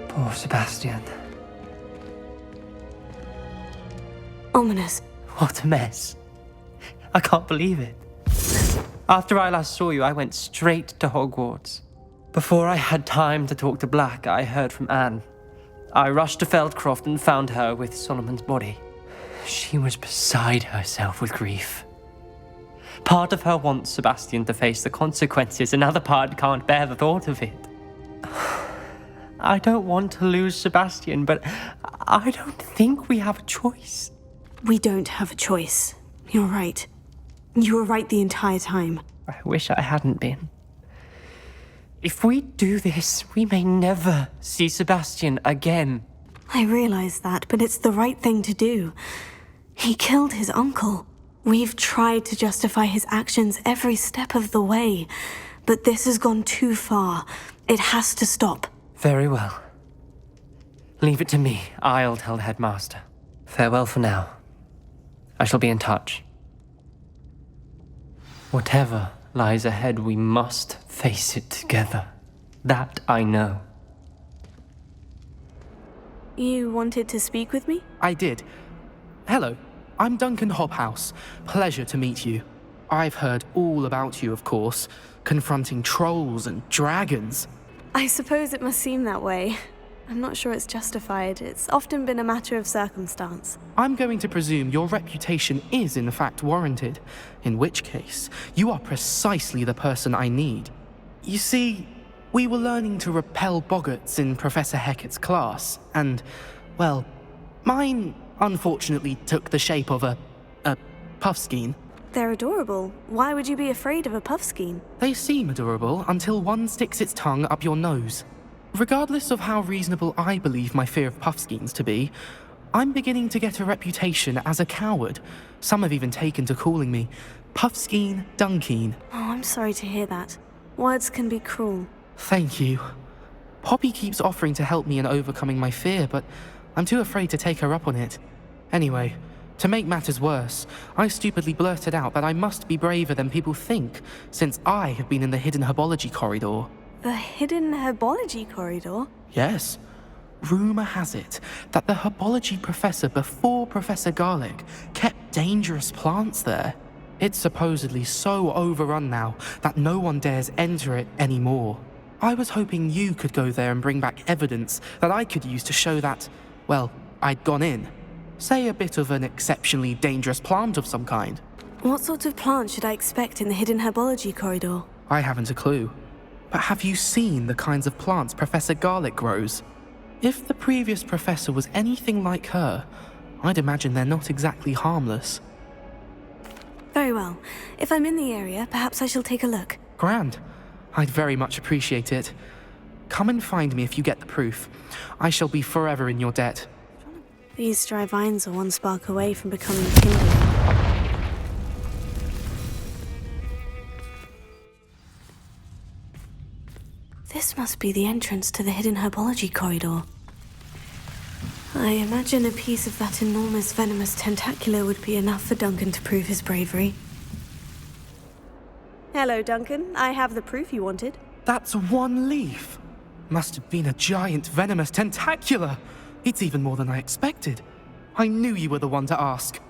Poor Sebastian. Ominous. What a mess. I can't believe it. After I last saw you, I went straight to Hogwarts. Before I had time to talk to Black, I heard from Anne. I rushed to Feldcroft and found her with Solomon's body. She was beside herself with grief. Part of her wants Sebastian to face the consequences, another part can't bear the thought of it. I don't want to lose Sebastian, but I don't think we have a choice. We don't have a choice. You're right. You were right the entire time. I wish I hadn't been. If we do this, we may never see Sebastian again. I realize that, but it's the right thing to do. He killed his uncle. We've tried to justify his actions every step of the way, but this has gone too far. It has to stop. Very well. Leave it to me. I'll tell the headmaster. Farewell for now. I shall be in touch. Whatever lies ahead, we must face it together. That I know. You wanted to speak with me? I did. Hello, I'm Duncan Hobhouse. Pleasure to meet you. I've heard all about you, of course, confronting trolls and dragons. I suppose it must seem that way. I'm not sure it's justified. It's often been a matter of circumstance. I'm going to presume your reputation is in fact warranted, in which case, you are precisely the person I need. You see, we were learning to repel boggarts in Professor Hecat's class, and, well, mine unfortunately took the shape of a puffskein. They're adorable. Why would you be afraid of a puffskein? They seem adorable until one sticks its tongue up your nose. Regardless of how reasonable I believe my fear of puffskeins to be, I'm beginning to get a reputation as a coward. Some have even taken to calling me Puffskein Dunkeen. Oh, I'm sorry to hear that. Words can be cruel. Thank you. Poppy keeps offering to help me in overcoming my fear, but I'm too afraid to take her up on it. Anyway, to make matters worse, I stupidly blurted out that I must be braver than people think, since I have been in the hidden herbology corridor. The hidden herbology corridor? Yes. Rumour has it that the herbology professor before Professor Garlic kept dangerous plants there. It's supposedly so overrun now that no one dares enter it anymore. I was hoping you could go there and bring back evidence that I could use to show that, well, I'd gone in. Say a bit of an exceptionally dangerous plant of some kind. What sort of plant should I expect in the hidden herbology corridor? I haven't a clue. But have you seen the kinds of plants Professor Garlic grows? If the previous professor was anything like her, I'd imagine they're not exactly harmless. Very well. If I'm in the area, perhaps I shall take a look. Grand. I'd very much appreciate it. Come and find me if you get the proof. I shall be forever in your debt. These dry vines are one spark away from becoming kindling. This must be the entrance to the hidden herbology corridor. I imagine a piece of that enormous venomous tentacula would be enough for Duncan to prove his bravery. Hello, Duncan. I have the proof you wanted. That's one leaf. Must have been a giant venomous tentacula. It's even more than I expected. I knew you were the one to ask.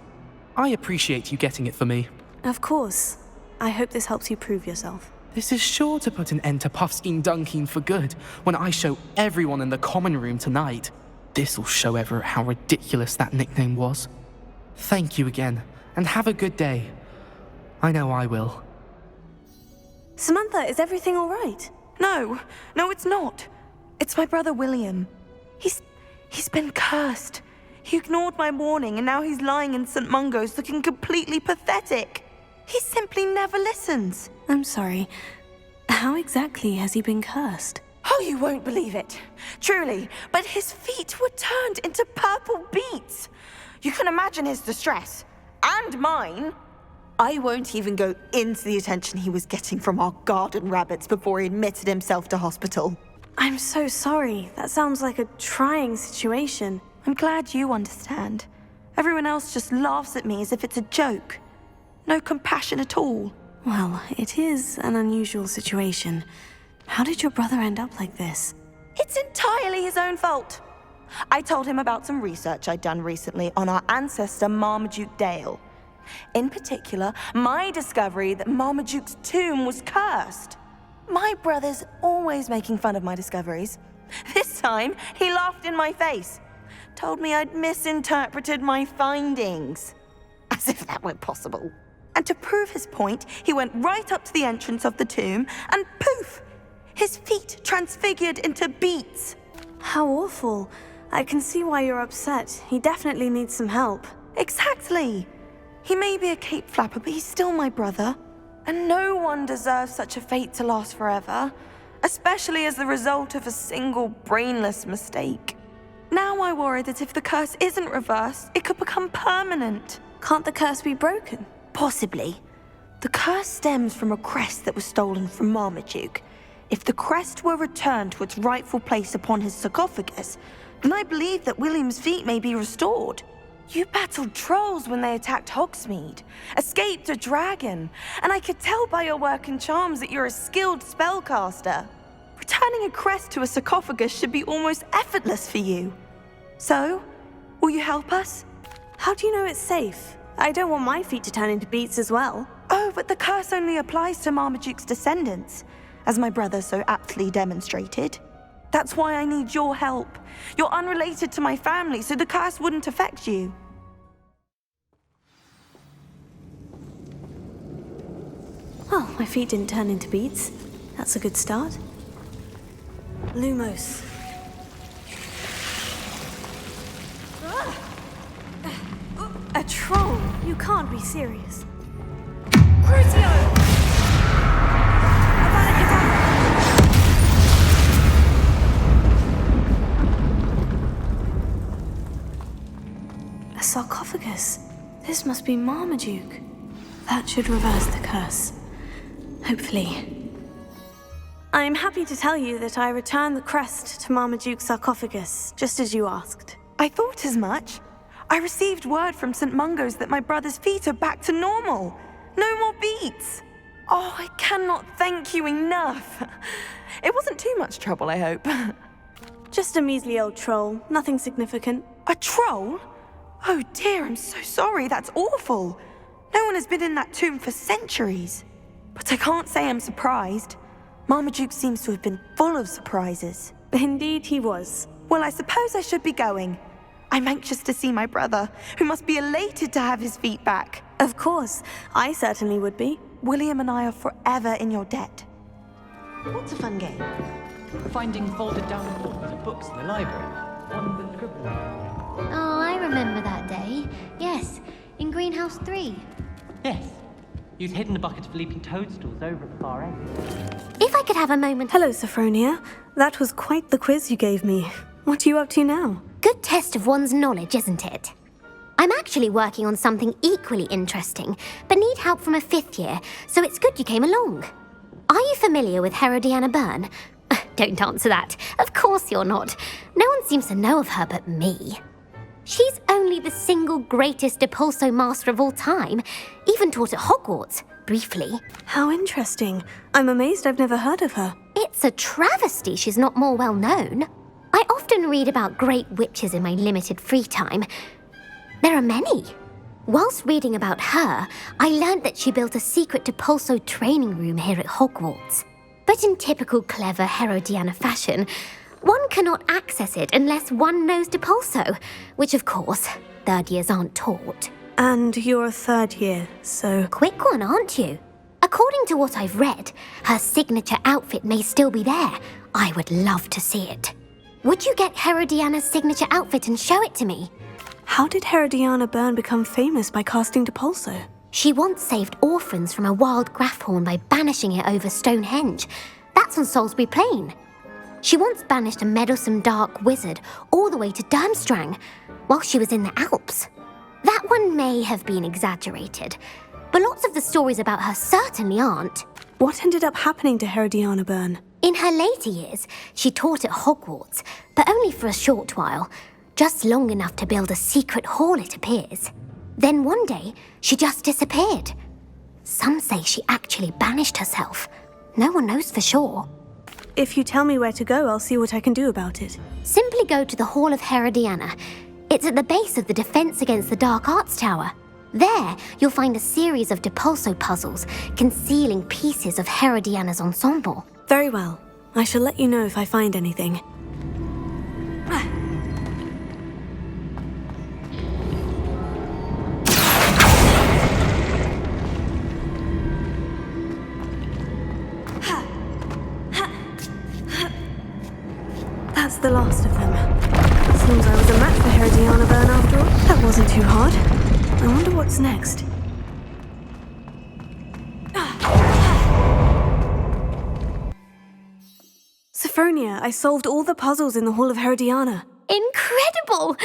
I appreciate you getting it for me. Of course. I hope this helps you prove yourself. This is sure to put an end to Puffskein Dunkeen for good when I show everyone in the common room tonight. This'll show Everett how ridiculous that nickname was. Thank you again, and have a good day. I know I will. Samantha, is everything all right? No, it's not. It's my brother William. He's been cursed. He ignored my warning and now he's lying in St. Mungo's looking completely pathetic. He simply never listens. I'm sorry. How exactly has he been cursed? Oh, you won't believe it. Truly, but his feet were turned into purple beets. You can imagine his distress. And mine. I won't even go into the attention he was getting from our garden rabbits before he admitted himself to hospital. I'm so sorry. That sounds like a trying situation. I'm glad you understand. Everyone else just laughs at me as if it's a joke. No compassion at all. Well, it is an unusual situation. How did your brother end up like this? It's entirely his own fault. I told him about some research I'd done recently on our ancestor Marmaduke Dale. In particular, my discovery that Marmaduke's tomb was cursed. My brother's always making fun of my discoveries. This time, he laughed in my face. Told me I'd misinterpreted my findings. As if that were possible. And to prove his point, he went right up to the entrance of the tomb and poof! His feet transfigured into beets. How awful. I can see why you're upset. He definitely needs some help. Exactly. He may be a cape flapper, but he's still my brother. And no one deserves such a fate to last forever, especially as the result of a single brainless mistake. Now I worry that if the curse isn't reversed, it could become permanent. Can't the curse be broken? Possibly. The curse stems from a crest that was stolen from Marmaduke. If the crest were returned to its rightful place upon his sarcophagus, then I believe that William's feet may be restored. You battled trolls when they attacked Hogsmeade, escaped a dragon, and I could tell by your work and charms that you're a skilled spellcaster. Returning a crest to a sarcophagus should be almost effortless for you. So, will you help us? How do you know it's safe? I don't want my feet to turn into beets as well. Oh, but the curse only applies to Marmaduke's descendants, as my brother so aptly demonstrated. That's why I need your help. You're unrelated to my family, so the curse wouldn't affect you. Well, my feet didn't turn into beets. That's a good start. Lumos. A troll? You can't be serious. Crucio! A sarcophagus. This must be Marmaduke. That should reverse the curse. Hopefully. I'm happy to tell you that I returned the crest to Marmaduke's sarcophagus, just as you asked. I thought as much. I received word from St. Mungo's that my brother's feet are back to normal. No more beets. Oh, I cannot thank you enough. It wasn't too much trouble, I hope. Just a measly old troll, nothing significant. A troll? Oh dear, I'm so sorry, that's awful. No one has been in that tomb for centuries. But I can't say I'm surprised. Marmaduke seems to have been full of surprises. Indeed he was. Well, I suppose I should be going. I'm anxious to see my brother, who must be elated to have his feet back. Of course, I certainly would be. William and I are forever in your debt. What's a fun game? Finding folded down corners of books in the library. One with scribbling. Oh, I remember that day. Yes, in Greenhouse 3. Yes. You'd hidden a bucket of leaping toadstools over at the far end. If I could have a moment... Hello, Sophronia. That was quite the quiz you gave me. What are you up to now? Good test of one's knowledge, isn't it? I'm actually working on something equally interesting, but need help from a 5th year, so it's good you came along. Are you familiar with Herodiana Byrne? Don't answer that. Of course you're not. No one seems to know of her but me. She's only the single greatest Depulso master of all time, even taught at Hogwarts, briefly. How interesting. I'm amazed I've never heard of her. It's a travesty she's not more well known. I often read about great witches in my limited free time. There are many. Whilst reading about her, I learned that she built a secret Depulso training room here at Hogwarts. But in typical clever Herodiana fashion, one cannot access it unless one knows Depulso, which of course, 3rd years aren't taught. And you're a 3rd year, so... Quick one, aren't you? According to what I've read, her signature outfit may still be there. I would love to see it. Would you get Herodiana's signature outfit and show it to me? How did Herodiana Byrne become famous by casting Depulso? She once saved orphans from a wild Graffhorn by banishing it over Stonehenge. That's on Salisbury Plain. She once banished a meddlesome dark wizard all the way to Durmstrang while she was in the Alps. That one may have been exaggerated, but lots of the stories about her certainly aren't. What ended up happening to Herodiana Byrne? In her later years, she taught at Hogwarts, but only for a short while. Just long enough to build a secret hall, it appears. Then one day, she just disappeared. Some say she actually banished herself. No one knows for sure. If you tell me where to go, I'll see what I can do about it. Simply go to the Hall of Herodiana. It's at the base of the Defense Against the Dark Arts Tower. There, you'll find a series of Depulso puzzles concealing pieces of Herodiana's ensemble. Very well. I shall let you know if I find anything. That's the last of them. Seems I was a match for Herodiana Byrne after all. That wasn't too hard. I wonder what's next. Sophronia, I solved all the puzzles in the Hall of Herodiana. Incredible!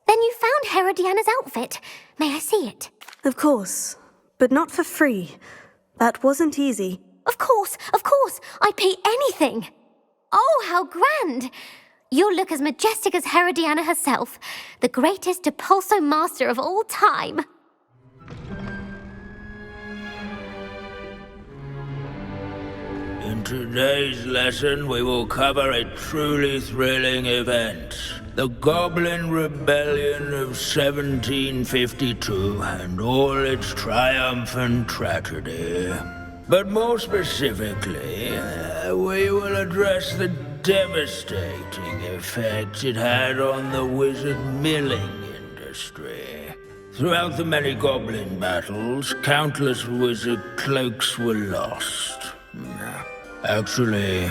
Then you found Herodiana's outfit. May I see it? Of course, but not for free. That wasn't easy. Of course, I'd pay anything. Oh, how grand! You'll look as majestic as Herodiana herself, the greatest Depulso master of all time. In today's lesson, we will cover a truly thrilling event. The Goblin Rebellion of 1752 and all its triumphant tragedy. But more specifically, we will address the devastating effect it had on the wizard milling industry. Throughout the many goblin battles, countless wizard cloaks were lost. Actually,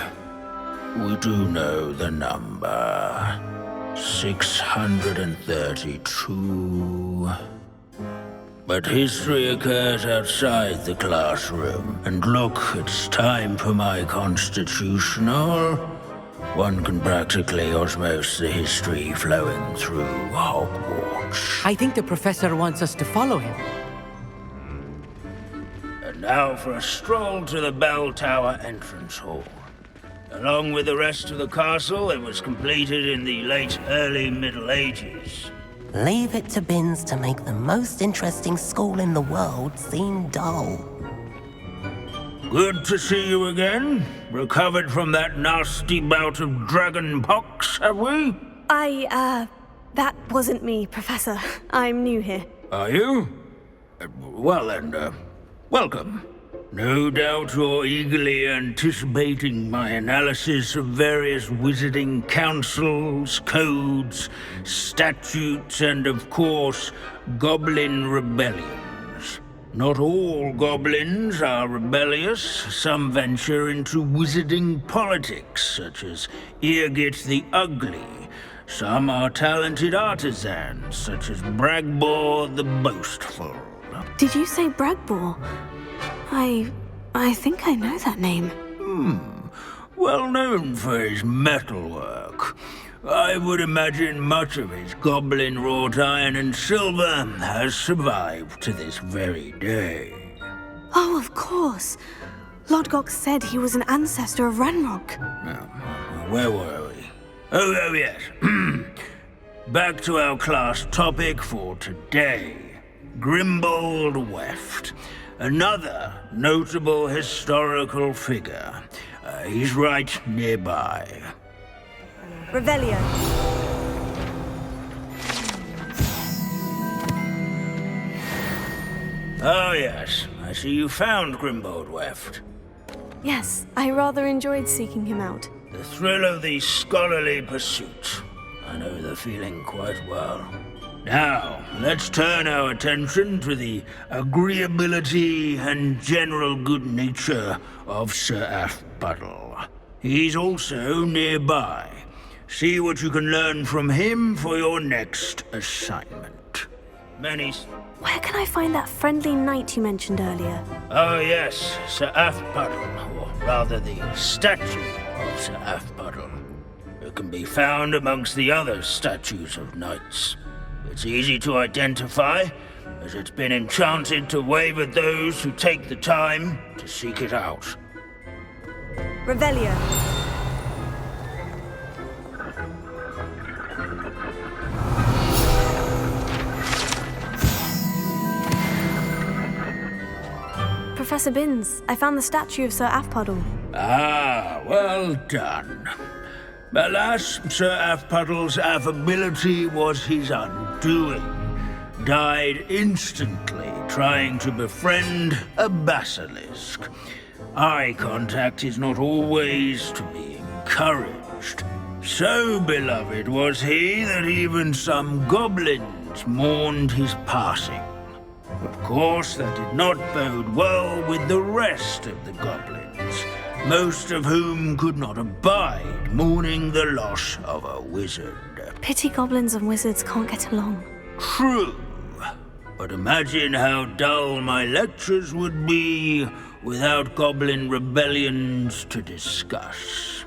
we do know the number. 632. But history occurs outside the classroom, and look, it's time for my constitutional. One can practically osmose the history flowing through Hogwarts. I think the professor wants us to follow him. And now for a stroll to the bell tower entrance hall. Along with the rest of the castle, it was completed in the late early Middle Ages. Leave it to Binns to make the most interesting school in the world seem dull. Good to see you again. Recovered from that nasty bout of dragon pox, have we? That wasn't me, Professor. I'm new here. Are you? Well then, welcome. No doubt you're eagerly anticipating my analysis of various wizarding councils, codes, statutes, and of course, goblin rebellions. Not all goblins are rebellious. Some venture into wizarding politics, such as Eargit the Ugly. Some are talented artisans, such as Bragbor the Boastful. Did you say Bragbor? I think I know that name. Well known for his metalwork. I would imagine much of his goblin wrought iron and silver has survived to this very day. Oh, of course. Lodgok said he was an ancestor of Ranrock. Where were we? Oh yes. Back to our class topic for today. Grimbold Weft. Another notable historical figure. He's right nearby. Revelio. Oh yes, I see you found Grimbold Weft. Yes, I rather enjoyed seeking him out. The thrill of the scholarly pursuit. I know the feeling quite well. Now, let's turn our attention to the agreeability and general good nature of Sir Aphbuttle. He's also nearby. See what you can learn from him for your next assignment. Where can I find that friendly knight you mentioned earlier? Oh yes, Sir Aphbuttle, or rather the statue of Sir Aphbuttle. It can be found amongst the other statues of knights. It's easy to identify, as it's been enchanted to wave at those who take the time to seek it out. Revelio. Professor Binns, I found the statue of Sir Aphbuttle. Ah, well done. Alas, Sir Afpuddle's affability was his undoing. Died instantly trying to befriend a basilisk. Eye contact is not always to be encouraged. So beloved was he that even some goblins mourned his passing. Of course, that did not bode well with the rest of the goblins, most of whom could not abide mourning the loss of a wizard. Pity goblins and wizards can't get along. True. But imagine how dull my lectures would be without goblin rebellions to discuss.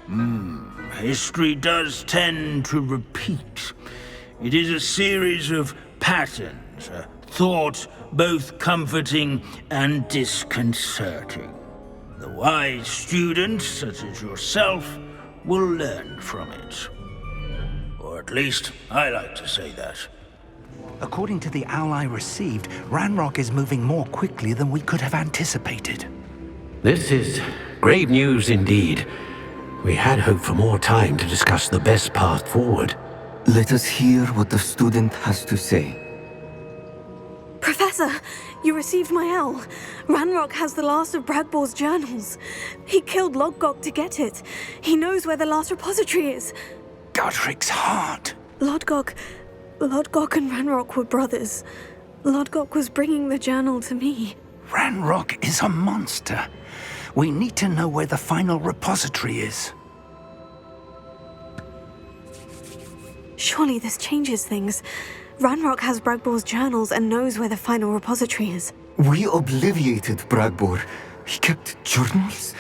History does tend to repeat. It is a series of patterns, a thought both comforting and disconcerting. The wise student, such as yourself, will learn from it. Or at least, I like to say that. According to the owl I received, Ranrock is moving more quickly than we could have anticipated. This is grave news indeed. We had hoped for more time to discuss the best path forward. Let us hear what the student has to say. Professor, you received my L. Ranrock has the last of Bragbor's journals. He killed Lodgok to get it. He knows where the last repository is. Godric's heart. Lodgok and Ranrock were brothers. Lodgok was bringing the journal to me. Ranrock is a monster. We need to know where the final repository is. Surely this changes things. Ranrock has Bragbor's journals and knows where the final repository is. We obliviated Bragbor. He kept journals?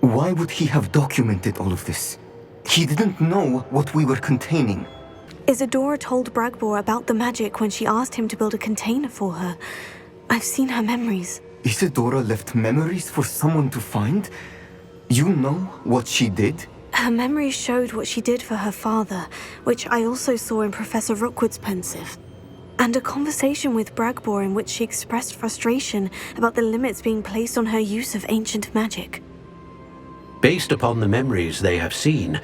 Why would he have documented all of this? He didn't know what we were containing. Isadora told Bragbor about the magic when she asked him to build a container for her. I've seen her memories. Isadora left memories for someone to find? You know what she did? Her memories showed what she did for her father, which I also saw in Professor Rookwood's pensive. And a conversation with Bragbor in which she expressed frustration about the limits being placed on her use of ancient magic. Based upon the memories they have seen,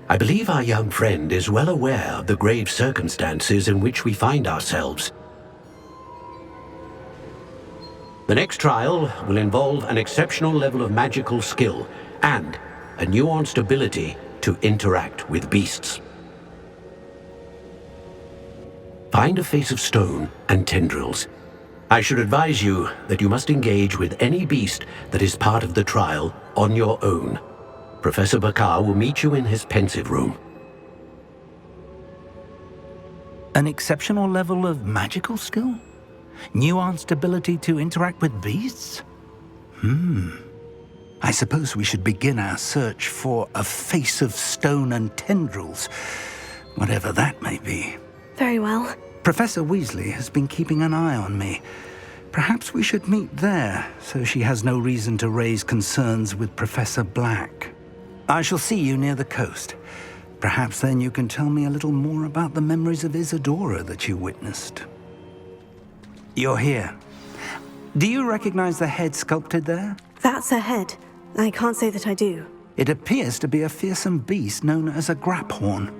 I believe our young friend is well aware of the grave circumstances in which we find ourselves. The next trial will involve an exceptional level of magical skill and a nuanced ability to interact with beasts. Find a face of stone and tendrils. I should advise you that you must engage with any beast that is part of the trial on your own. Professor Bakar will meet you in his pensive room. An exceptional level of magical skill? Nuanced ability to interact with beasts? I suppose we should begin our search for a face of stone and tendrils, whatever that may be. Very well. Professor Weasley has been keeping an eye on me. Perhaps we should meet there, so she has no reason to raise concerns with Professor Black. I shall see you near the coast. Perhaps then you can tell me a little more about the memories of Isadora that you witnessed. You're here. Do you recognize the head sculpted there? That's her head. I can't say that I do. It appears to be a fearsome beast known as a graphorn.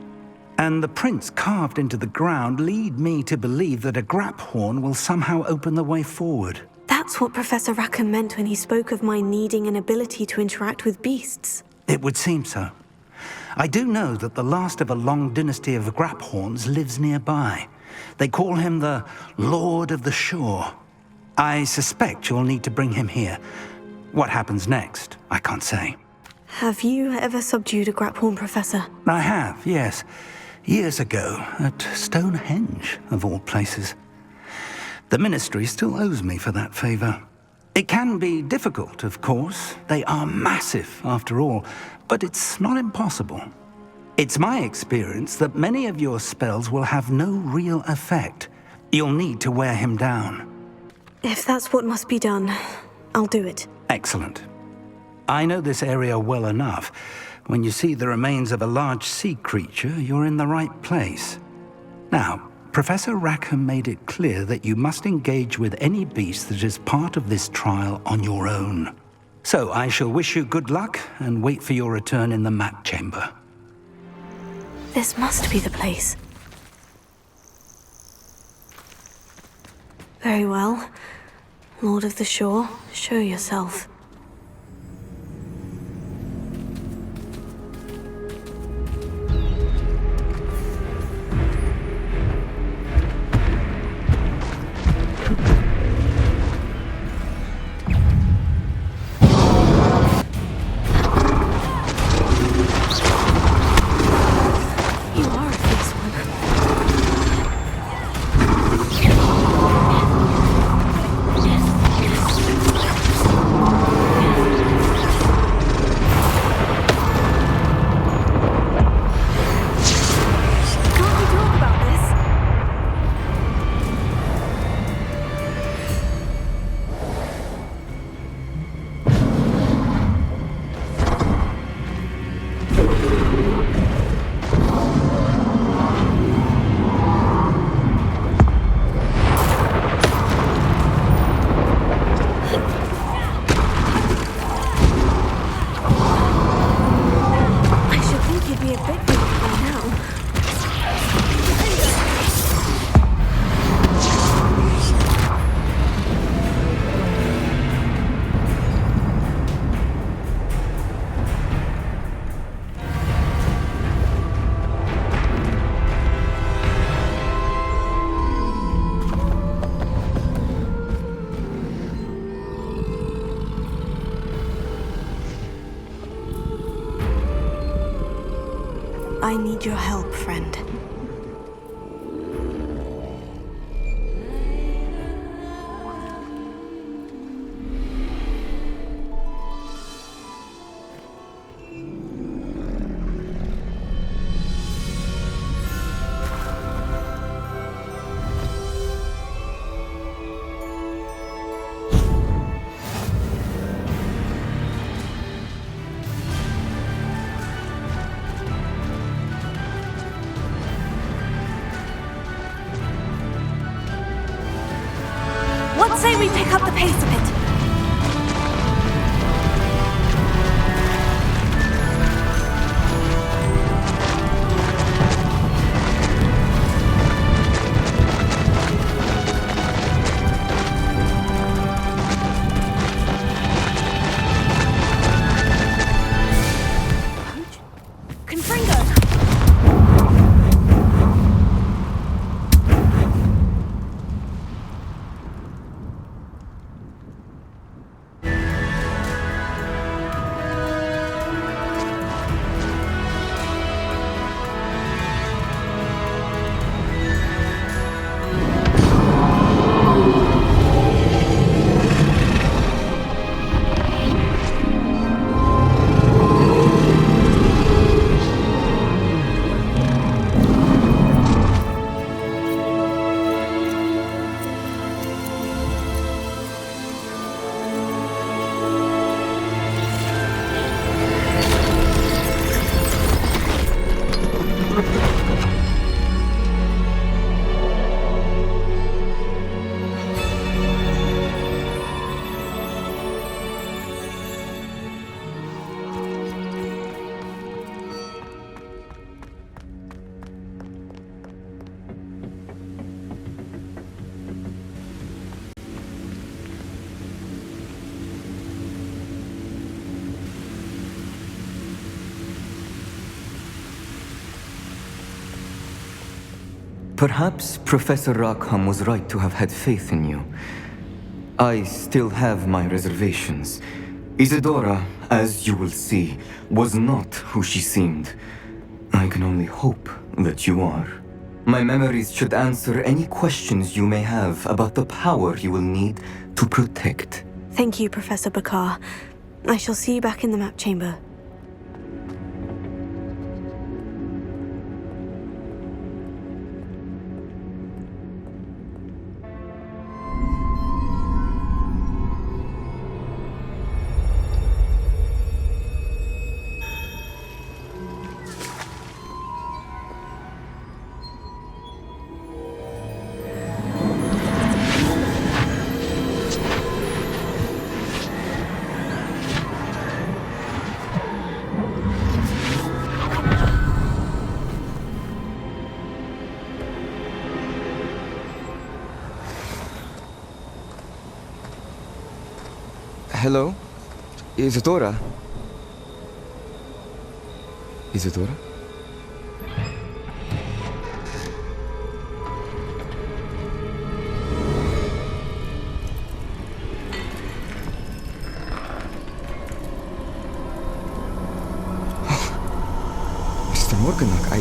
And the prints carved into the ground lead me to believe that a graphorn will somehow open the way forward. That's what Professor Rackham meant when he spoke of my needing an ability to interact with beasts. It would seem so. I do know that the last of a long dynasty of graphorns lives nearby. They call him the Lord of the Shore. I suspect you'll need to bring him here. What happens next, I can't say. Have you ever subdued a graphorn, Professor? I have, yes. Years ago, at Stonehenge, of all places. The Ministry still owes me for that favor. It can be difficult, of course. They are massive, after all, but it's not impossible. It's my experience that many of your spells will have no real effect. You'll need to wear him down. If that's what must be done, I'll do it. Excellent. I know this area well enough. When you see the remains of a large sea creature, you're in the right place. Now, Professor Rackham made it clear that you must engage with any beast that is part of this trial on your own. So I shall wish you good luck and wait for your return in the map chamber. This must be the place. Very well. Lord of the Shore, show yourself. I need your help, friend. What say we pick up the pace a bit? Perhaps Professor Rackham was right to have had faith in you. I still have my reservations. Isadora, as you will see, was not who she seemed. I can only hope that you are. My memories should answer any questions you may have about the power you will need to protect. Thank you, Professor Bakar. I shall see you back in the map chamber. Hello? Isadora? Isadora? Mr. Morganach,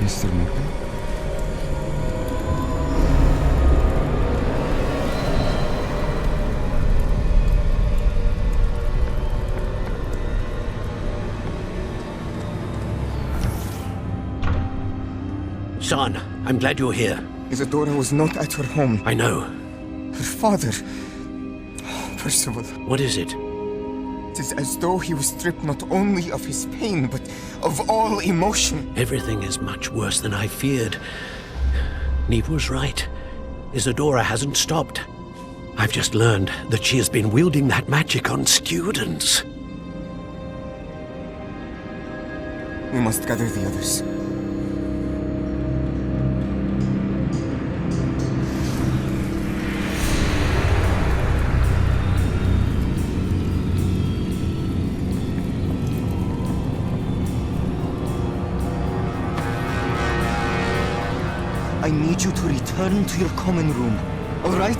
Mr. Morgan? Son, I'm glad you're here. Isadora was not at her home. I know. Her father... Percival. What is it? It is as though he was stripped not only of his pain, but of all emotion. Everything is much worse than I feared. Neve was right. Isadora hasn't stopped. I've just learned that she has been wielding that magic on students. We must gather the others. I need you to return to your common room, all right?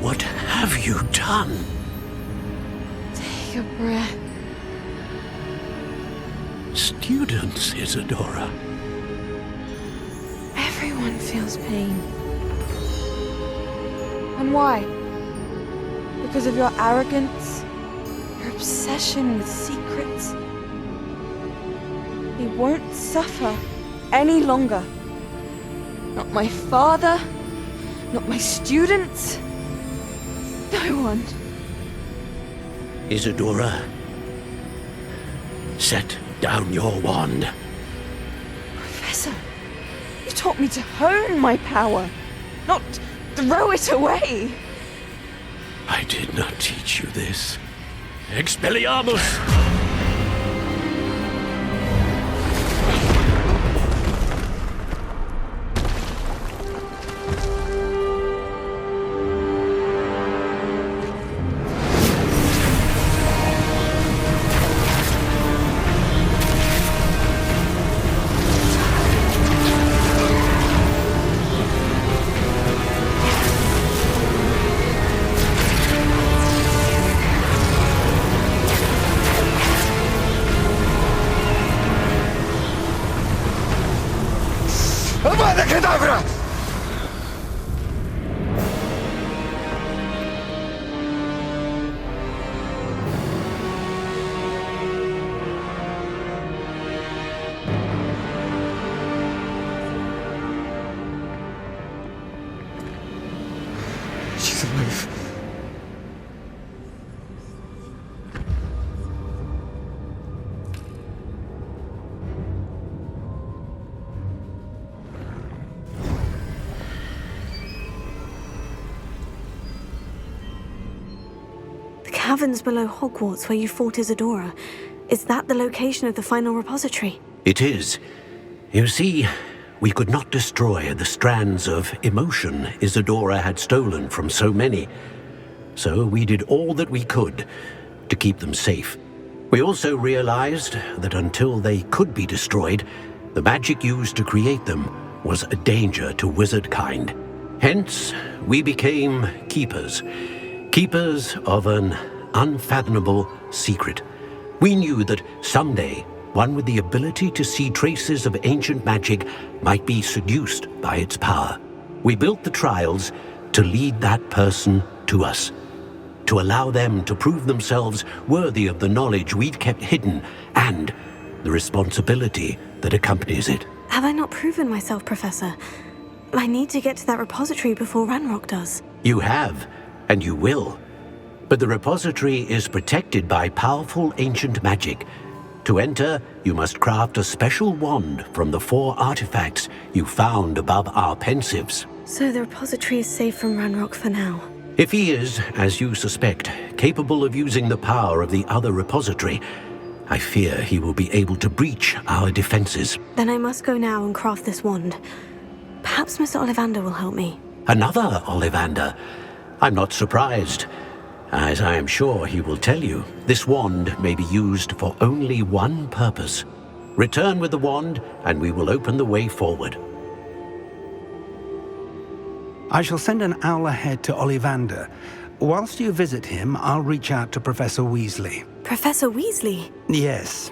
What have you done? Take a breath. Students, Isadora. Everyone feels pain. And why? Because of your arrogance? Your obsession with secrets? He won't suffer any longer. Not my father, not my students, no one. Isadora, set down your wand. Professor, you taught me to hone my power, not throw it away. I did not teach you this. Expelliarmus! Avada Kedavra! She's alive. Caverns below Hogwarts where you fought Isadora. Is that the location of the final repository? It is. You see, we could not destroy the strands of emotion Isadora had stolen from so many. So we did all that we could to keep them safe. We also realized that until they could be destroyed, the magic used to create them was a danger to wizard kind. Hence, we became keepers. Keepers of an unfathomable secret. We knew that someday, one with the ability to see traces of ancient magic might be seduced by its power. We built the trials to lead that person to us, to allow them to prove themselves worthy of the knowledge we'd kept hidden and the responsibility that accompanies it. Have I not proven myself, Professor? I need to get to that repository before Ranrock does. You have, and you will. But the repository is protected by powerful ancient magic. To enter, you must craft a special wand from the 4 artifacts you found above our pensives. So the repository is safe from Ranrock for now. If he is, as you suspect, capable of using the power of the other repository, I fear he will be able to breach our defenses. Then I must go now and craft this wand. Perhaps Mr. Ollivander will help me. Another Ollivander? I'm not surprised. As I am sure he will tell you, this wand may be used for only one purpose. Return with the wand, and we will open the way forward. I shall send an owl ahead to Ollivander. Whilst you visit him, I'll reach out to Professor Weasley. Professor Weasley? Yes.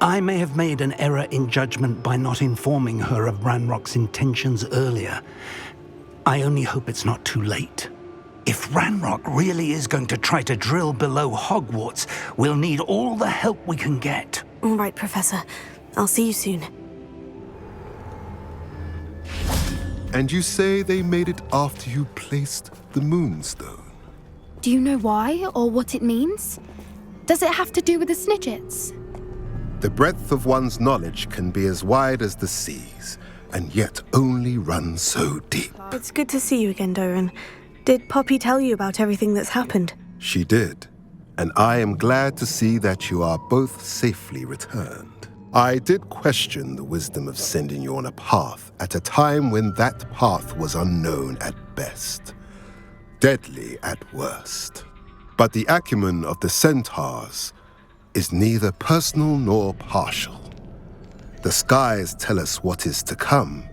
I may have made an error in judgment by not informing her of Ranrock's intentions earlier. I only hope it's not too late. If Ranrock really is going to try to drill below Hogwarts, we'll need all the help we can get. All right, Professor. I'll see you soon. And you say they made it after you placed the Moonstone? Do you know why or what it means? Does it have to do with the Snidgets? The breadth of one's knowledge can be as wide as the seas, and yet only run so deep. It's good to see you again, Doran. Did Poppy tell you about everything that's happened? She did, and I am glad to see that you are both safely returned. I did question the wisdom of sending you on a path at a time when that path was unknown at best, deadly at worst. But the acumen of the centaurs is neither personal nor partial. The skies tell us what is to come,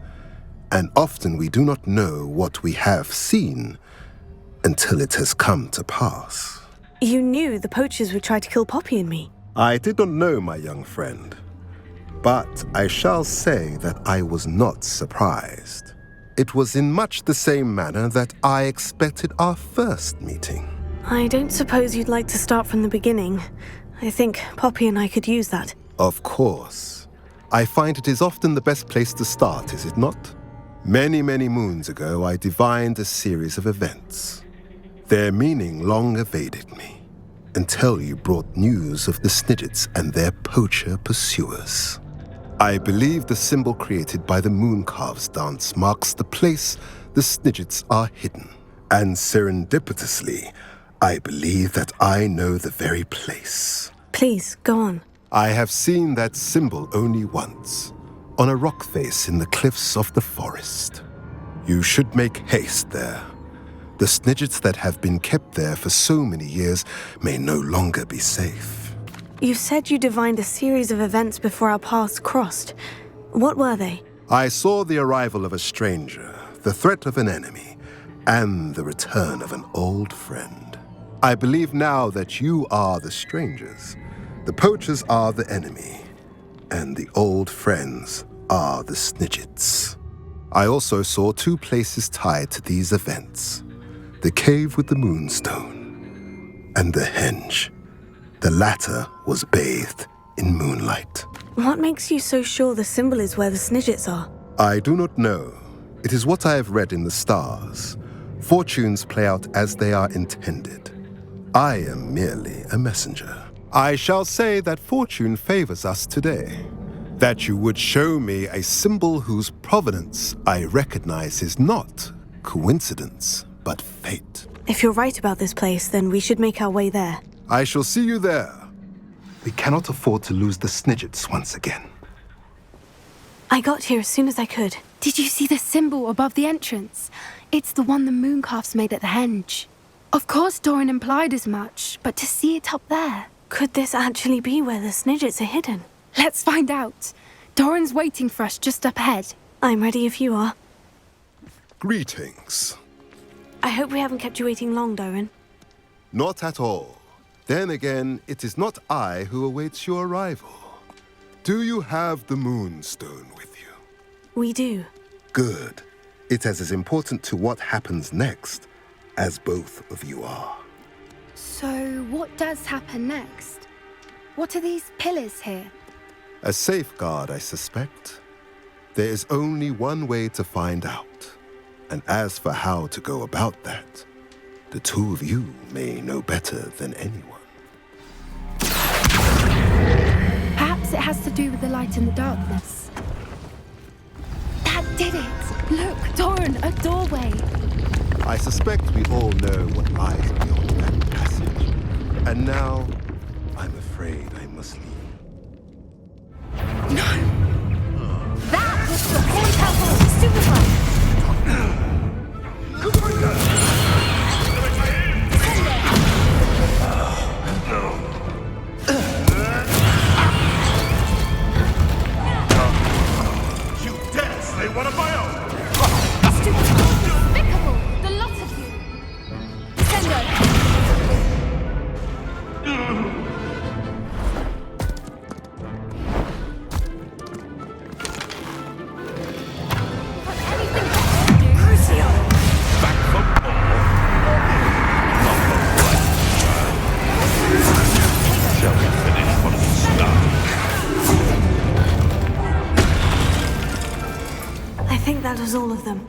and often we do not know what we have seen until it has come to pass. You knew the poachers would try to kill Poppy and me. I did not know, my young friend, but I shall say that I was not surprised. It was in much the same manner that I expected our first meeting. I don't suppose you'd like to start from the beginning. I think Poppy and I could use that. Of course. I find it is often the best place to start, is it not? Many, many moons ago, I divined a series of events. Their meaning long evaded me, until you brought news of the Snidgets and their poacher pursuers. I believe the symbol created by the Mooncalves dance marks the place the Snidgets are hidden. And serendipitously, I believe that I know the very place. Please, go on. I have seen that symbol only once, on a rock face in the cliffs of the forest. You should make haste there. The Snidgets that have been kept there for so many years may no longer be safe. You said you divined a series of events before our paths crossed. What were they? I saw the arrival of a stranger, the threat of an enemy, and the return of an old friend. I believe now that you are the strangers. The poachers are the enemy, and the old friends are the Snidgets. I also saw 2 places tied to these events: the cave with the Moonstone and the henge. The latter was bathed in moonlight. What makes you so sure the symbol is where the Snidgets are? I do not know. It is what I have read in the stars. Fortunes play out as they are intended. I am merely a messenger. I shall say that fortune favors us today. That you would show me a symbol whose provenance I recognize is not coincidence, but fate. If you're right about this place, then we should make our way there. I shall see you there. We cannot afford to lose the Snidgets once again. I got here as soon as I could. Did you see the symbol above the entrance? It's the one the Mooncalves made at the henge. Of course Doran implied as much, but to see it up there... Could this actually be where the Snidgets are hidden? Let's find out. Doran's waiting for us just up ahead. I'm ready if you are. Greetings. I hope we haven't kept you waiting long, Doran. Not at all. Then again, it is not I who awaits your arrival. Do you have the Moonstone with you? We do. Good. It is as important to what happens next as both of you are. So, what does happen next? What are these pillars here? A safeguard, I suspect. There is only one way to find out. And as for how to go about that, the two of you may know better than anyone. Perhaps it has to do with the light in the darkness. That did it! Look, Doran, a doorway! I suspect we all know what lies beyond that passage. And now, I'm afraid I must leave. That was the Horn Temple! Super! You dare slay one of my own! Despicable! The lot of you! Shall we finish what is started? I think that was all of them.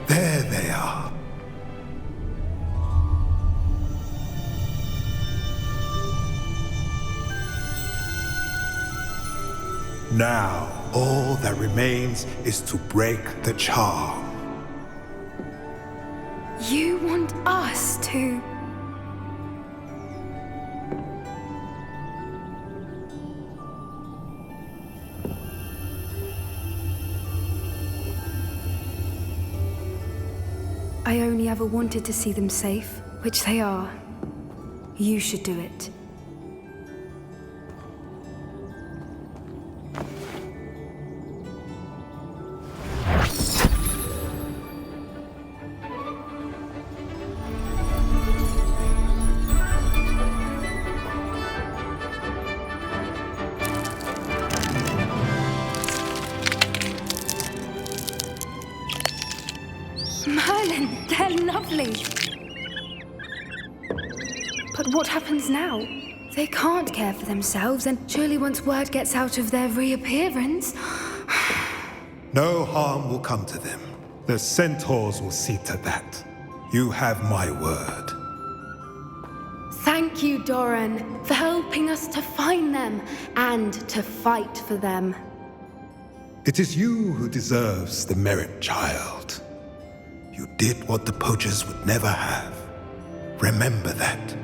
There they are. Now, all that remains is to break the charm. You want us to... I only ever wanted to see them safe, which they are. You should do it. Merlin, they're lovely. But what happens now? They can't care for themselves, and surely once word gets out of their reappearance... No harm will come to them. The centaurs will see to that. You have my word. Thank you, Doran, for helping us to find them and to fight for them. It is you who deserves the merit, child. You did what the poachers would never have. Remember that.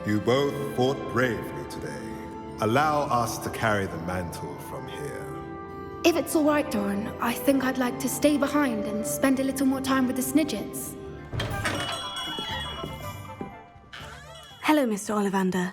You both fought bravely today. Allow us to carry the mantle from here. If it's all right, Doran, I think I'd like to stay behind and spend a little more time with the Snidgets. Hello, Mr. Ollivander.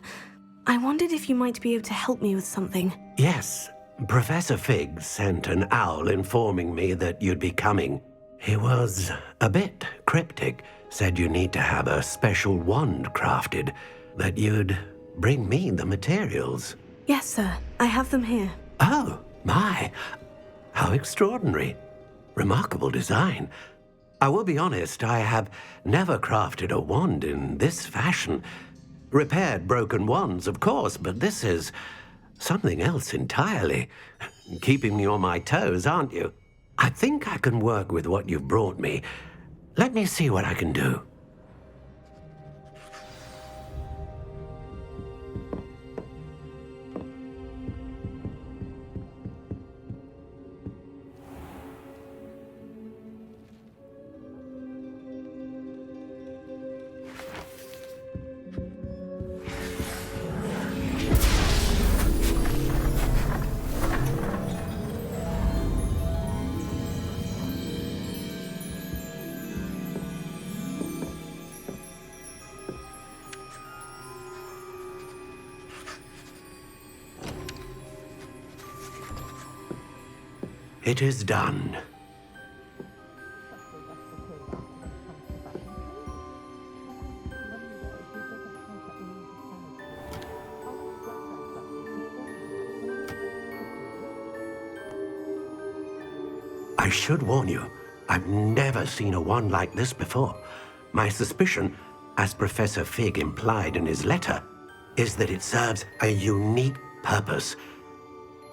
I wondered if you might be able to help me with something. Yes, Professor Fig sent an owl informing me that you'd be coming. He was a bit cryptic, said you need to have a special wand crafted, that you'd bring me the materials. Yes, sir. I have them here. Oh, my. How extraordinary. Remarkable design. I will be honest, I have never crafted a wand in this fashion. Repaired broken wands, of course, but this is something else entirely. Keeping me on my toes, aren't you? I think I can work with what you've brought me. Let me see what I can do. It is done. I should warn you, I've never seen a wand like this before. My suspicion, as Professor Fig implied in his letter, is that it serves a unique purpose.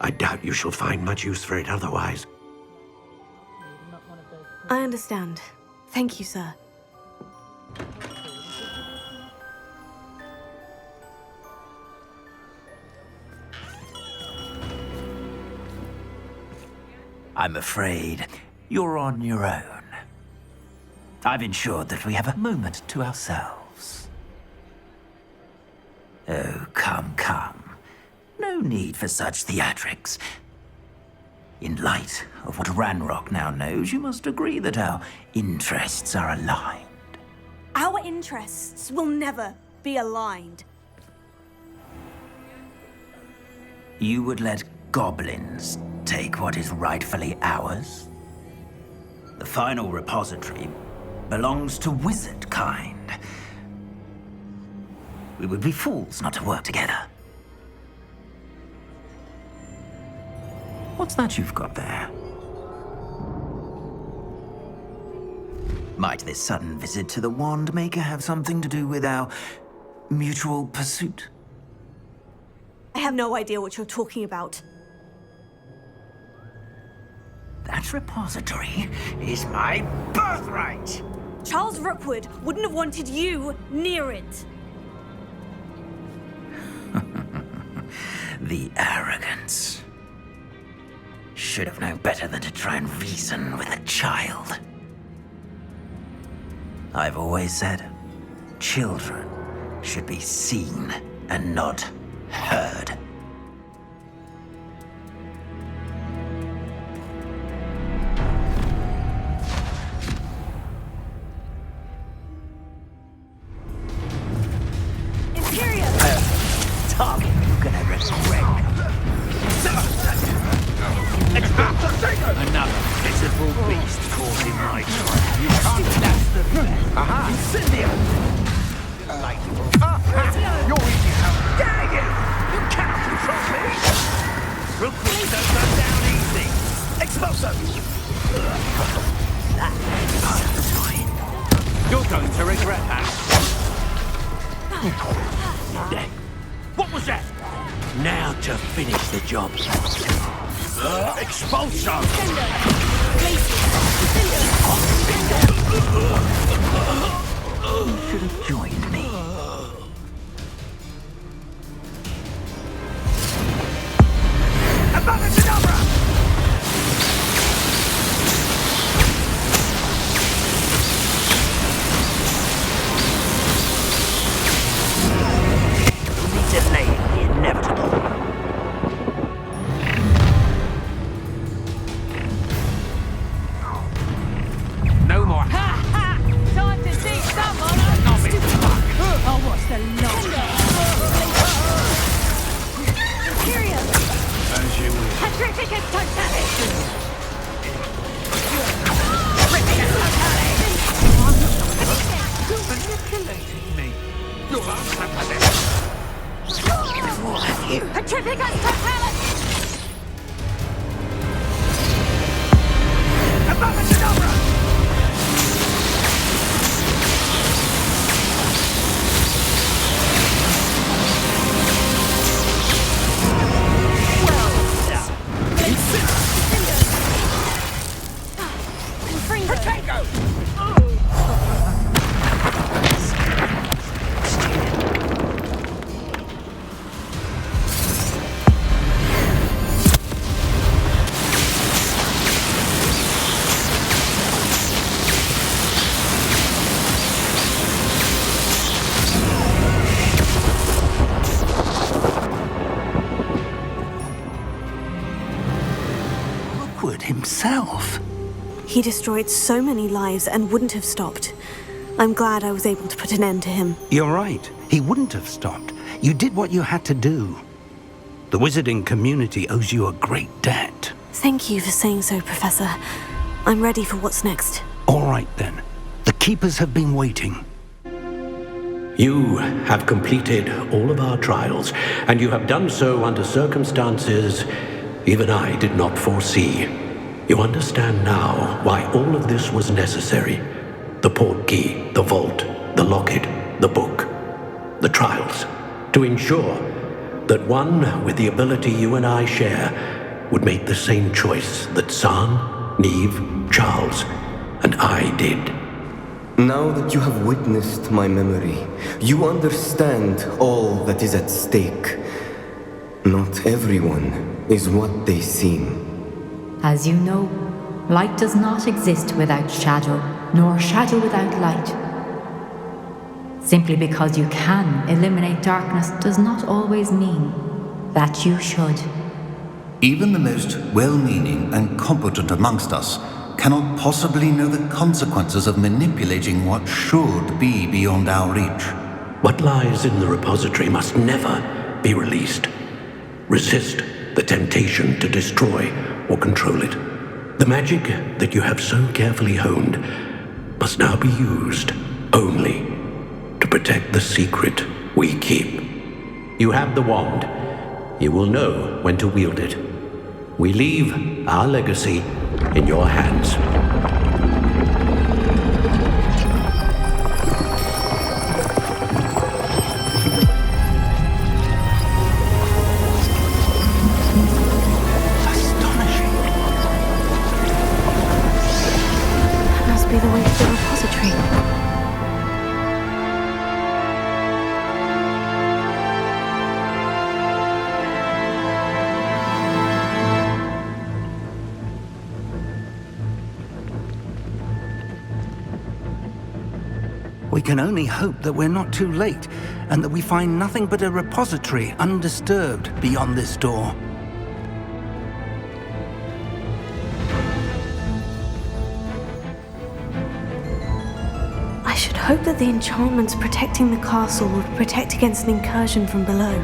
I doubt you shall find much use for it otherwise. I understand. Thank you, sir. I'm afraid you're on your own. I've ensured that we have a moment to ourselves. Oh, come, come. No need for such theatrics. In light of what Ranrock now knows, you must agree that our interests are aligned. Our interests will never be aligned. You would let goblins take what is rightfully ours? The final repository belongs to wizard kind. We would be fools not to work together. What's that you've got there? Might this sudden visit to the Wand Maker have something to do with our mutual pursuit? I have no idea what you're talking about. That repository is my birthright! Charles Rookwood wouldn't have wanted you near it. The arrogance. Should have known better than to try and reason with a child. I've always said, children should be seen and not heard. Target you're gonna regret. Another pitiful beast caught in my trap. You can't stand the best. Aha! Incendio! You're easy. How dare you! You cannot control me! Rookwood don't go down easy. Expulso! You're going to regret that. What was that? Now to finish the job. Expulso! You should have joined me. Abracadabra! Only delaying the inevitable. No more. Time to see someone on the stupid. Oh, what's the Imperial! As you wish. Petrificus totalis! You're manipulating me. You'll answer for this. All of you! Petrificus totalis! Abracadabra! Himself. He destroyed so many lives and wouldn't have stopped. I'm glad I was able to put an end to him. You're right. He wouldn't have stopped. You did what you had to do. The wizarding community owes you a great debt. Thank you for saying so, Professor. I'm ready for what's next. All right, then. The Keepers have been waiting. You have completed all of our trials, and you have done so under circumstances even I did not foresee. You understand now why all of this was necessary. The portkey, the vault, the locket, the book, the trials. To ensure that one with the ability you and I share would make the same choice that San, Neve, Charles, and I did. Now that you have witnessed my memory, you understand all that is at stake. Not everyone is what they seem. As you know, light does not exist without shadow, nor shadow without light. Simply because you can eliminate darkness does not always mean that you should. Even the most well-meaning and competent amongst us cannot possibly know the consequences of manipulating what should be beyond our reach. What lies in the repository must never be released. Resist the temptation to destroy or control it. The magic that you have so carefully honed must now be used only to protect the secret we keep. You have the wand. You will know when to wield it. We leave our legacy in your hands. That must be the way to the repository. We can only hope that we're not too late, and that we find nothing but a repository undisturbed beyond this door. I should hope that the enchantments protecting the castle will protect against an incursion from below.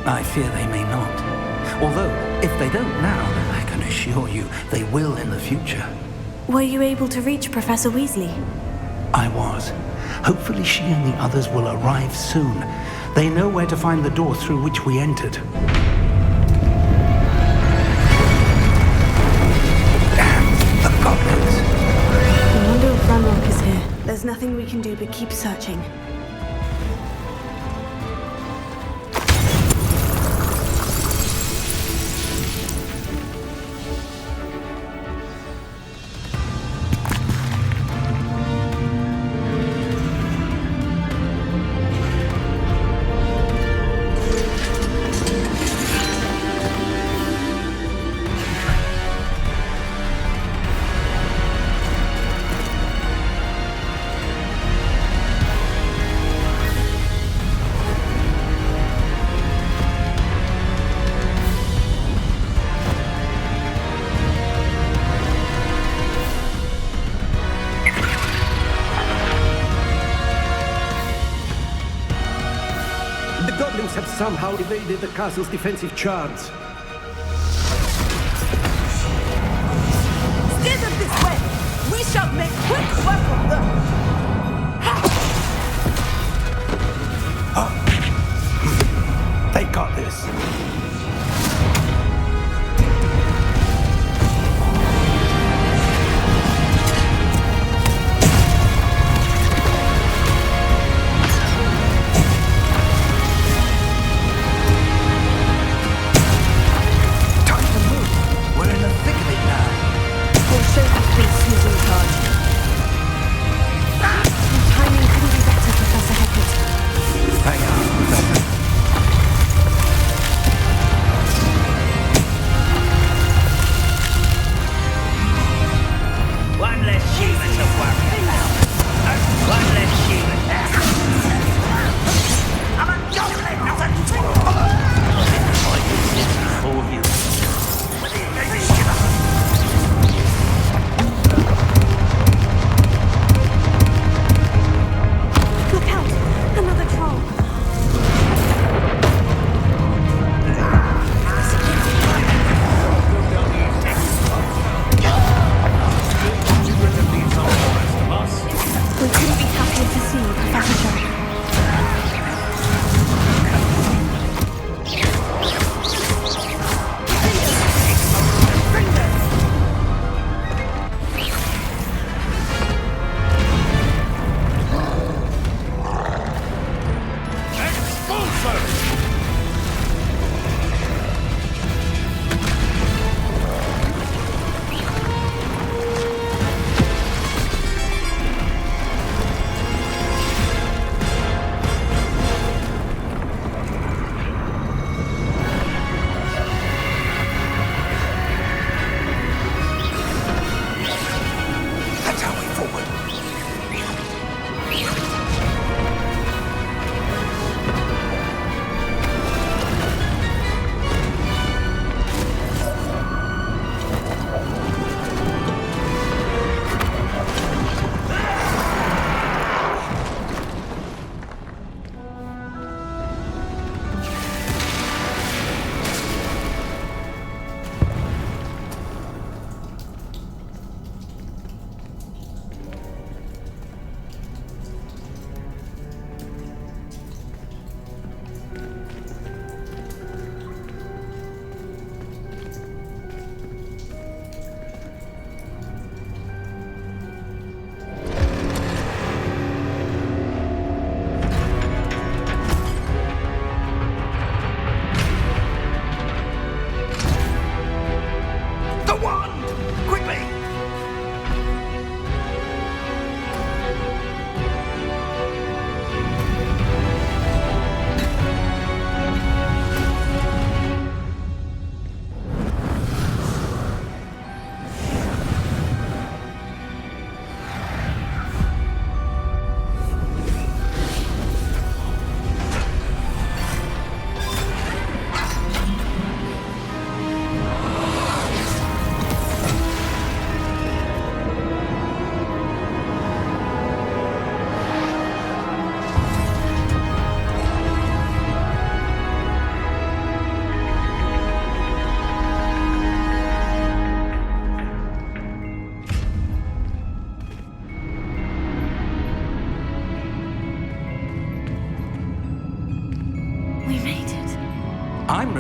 I fear they may not. Although, if they don't now, I can assure you they will in the future. Were you able to reach Professor Weasley? I was. Hopefully she and the others will arrive soon. They know where to find the door through which we entered. Damn, the goblins. I wonder if Ranrock is here. There's nothing we can do but keep searching. The goblins have somehow evaded the castle's defensive charms. Steer them this way! We shall make quick work of them! They got this.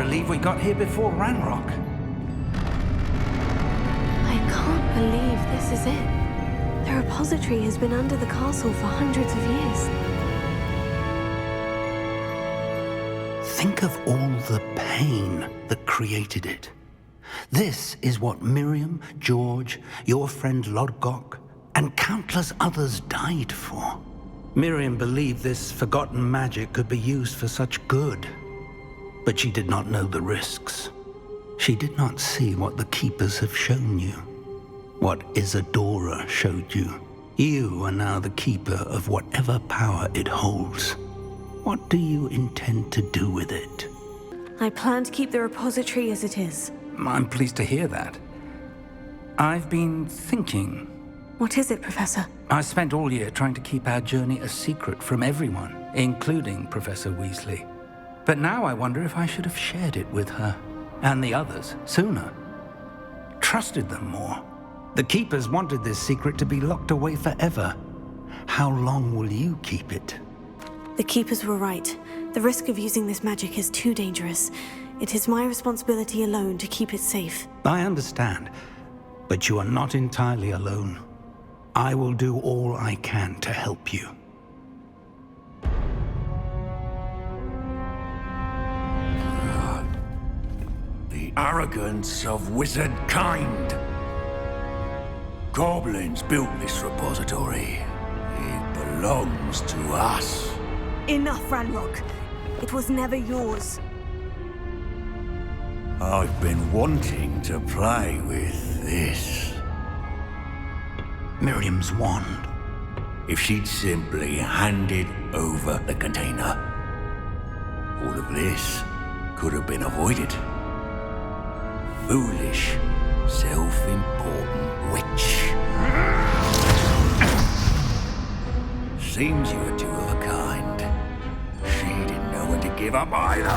believe we got here before Ranrock. I can't believe this is it. The repository has been under the castle for hundreds of years. Think of all the pain that created it. This is what Miriam, George, your friend Lodgok, and countless others died for. Miriam believed this forgotten magic could be used for such good, but she did not know the risks. She did not see what the Keepers have shown you, what Isadora showed you. You are now the Keeper of whatever power it holds. What do you intend to do with it? I plan to keep the repository as it is. I'm pleased to hear that. I've been thinking. What is it, Professor? I spent all year trying to keep our journey a secret from everyone, including Professor Weasley. But now I wonder if I should have shared it with her and the others sooner. Trusted them more. The Keepers wanted this secret to be locked away forever. How long will you keep it? The Keepers were right. The risk of using this magic is too dangerous. It is my responsibility alone to keep it safe. I understand, but you are not entirely alone. I will do all I can to help you. The arrogance of wizard kind. Goblins built this repository. It belongs to us. Enough, Ranrock. It was never yours. I've been wanting to play with this. Miriam's wand. If she'd simply handed over the container, all of this could have been avoided. Foolish, self-important witch. Seems you were two of a kind. She didn't know when to give up either.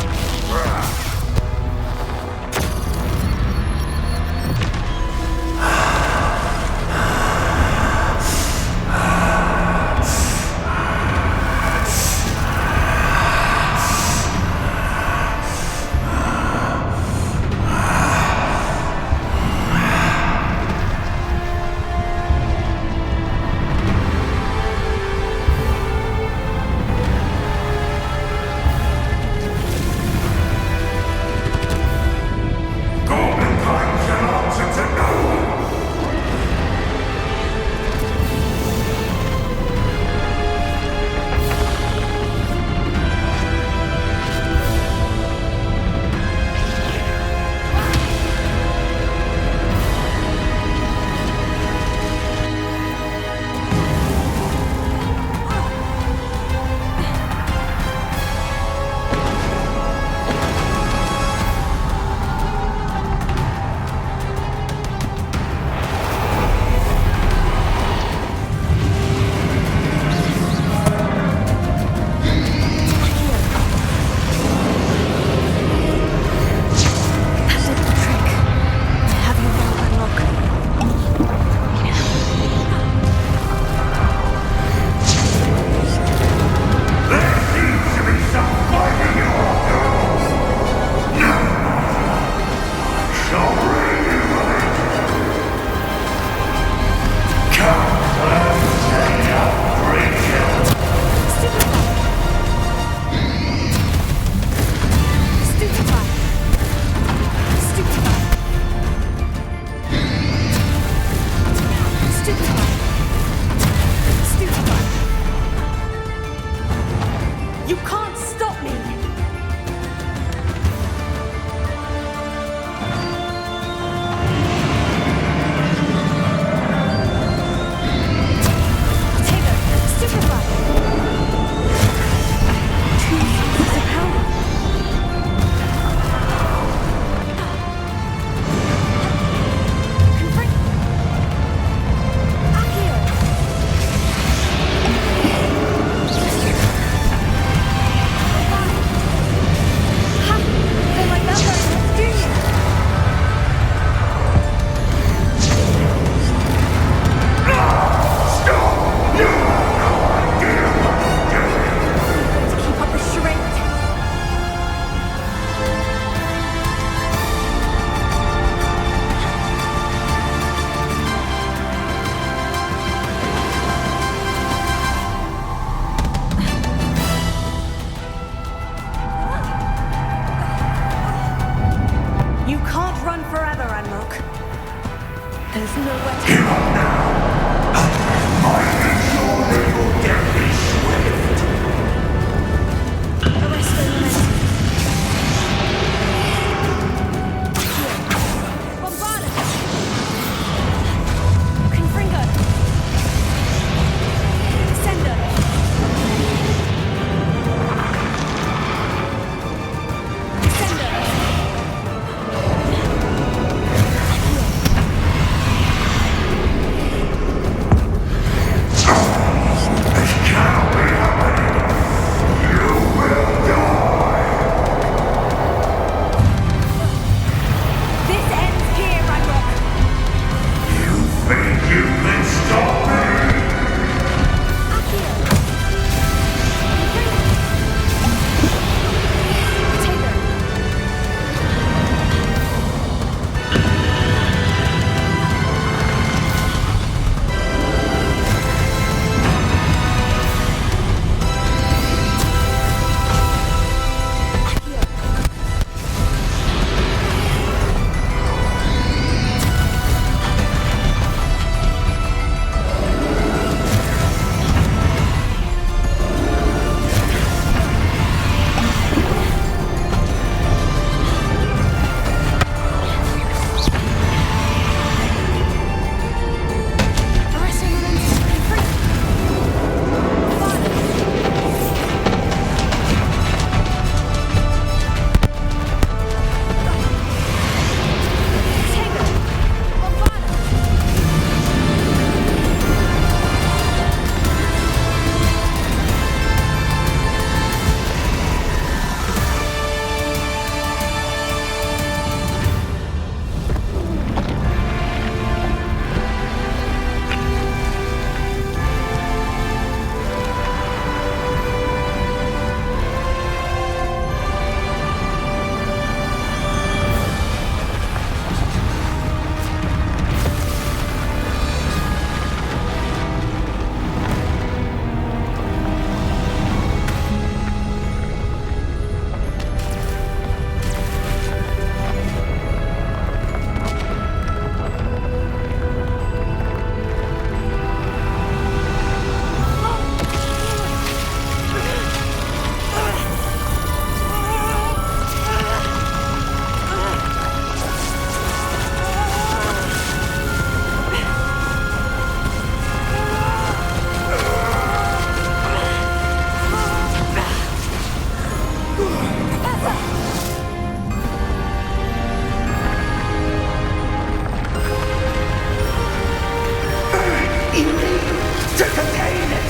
to contain it!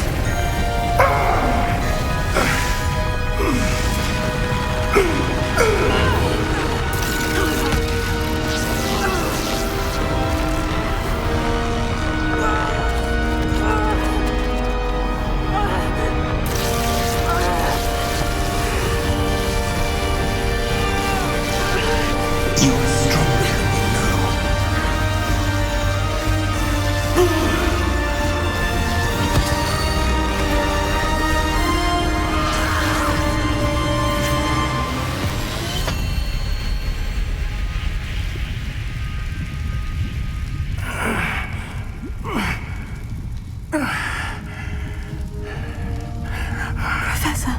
Professor.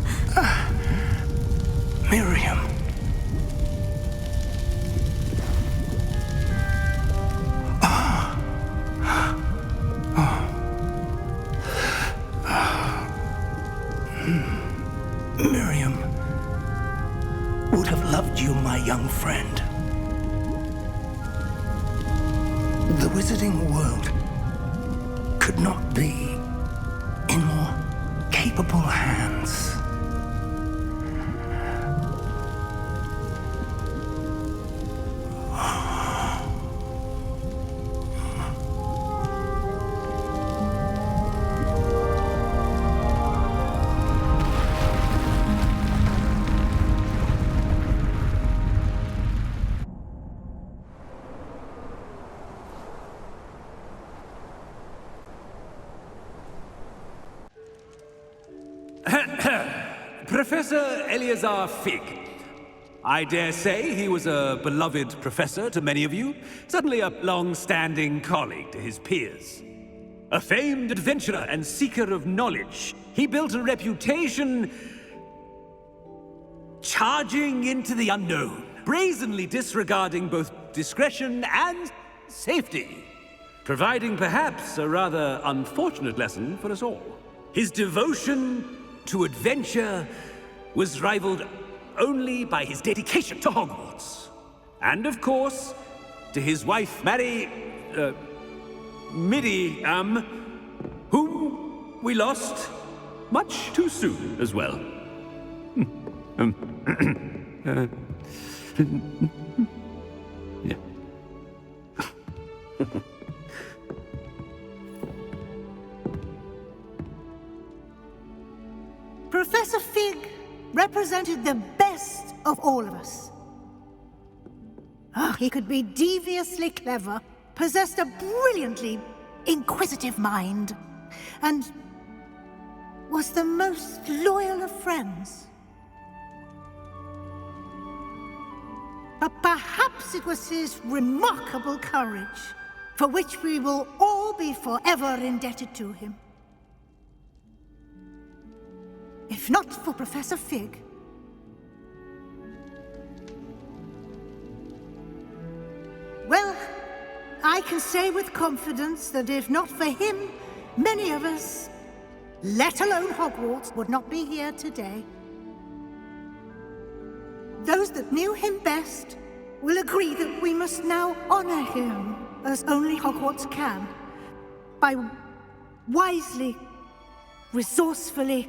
Miriam. Miriam would have loved you, my young friend. The wizarding world could not be in more capable hands. Professor Eleazar Fig. I dare say he was a beloved professor to many of you, certainly a long-standing colleague to his peers. A famed adventurer and seeker of knowledge, he built a reputation charging into the unknown, brazenly disregarding both discretion and safety, providing perhaps a rather unfortunate lesson for us all. His devotion to adventure was rivaled only by his dedication to Hogwarts. And of course, to his wife, Midi, whom we lost much too soon as well. Yeah. Professor Fig represented the best of all of us. He could be deviously clever, possessed a brilliantly inquisitive mind, and was the most loyal of friends. But perhaps it was his remarkable courage, for which we will all be forever indebted to him. If not for Professor Fig, well, I can say with confidence that if not for him, many of us, let alone Hogwarts, would not be here today. Those that knew him best will agree that we must now honor him as only Hogwarts can, by wisely, resourcefully,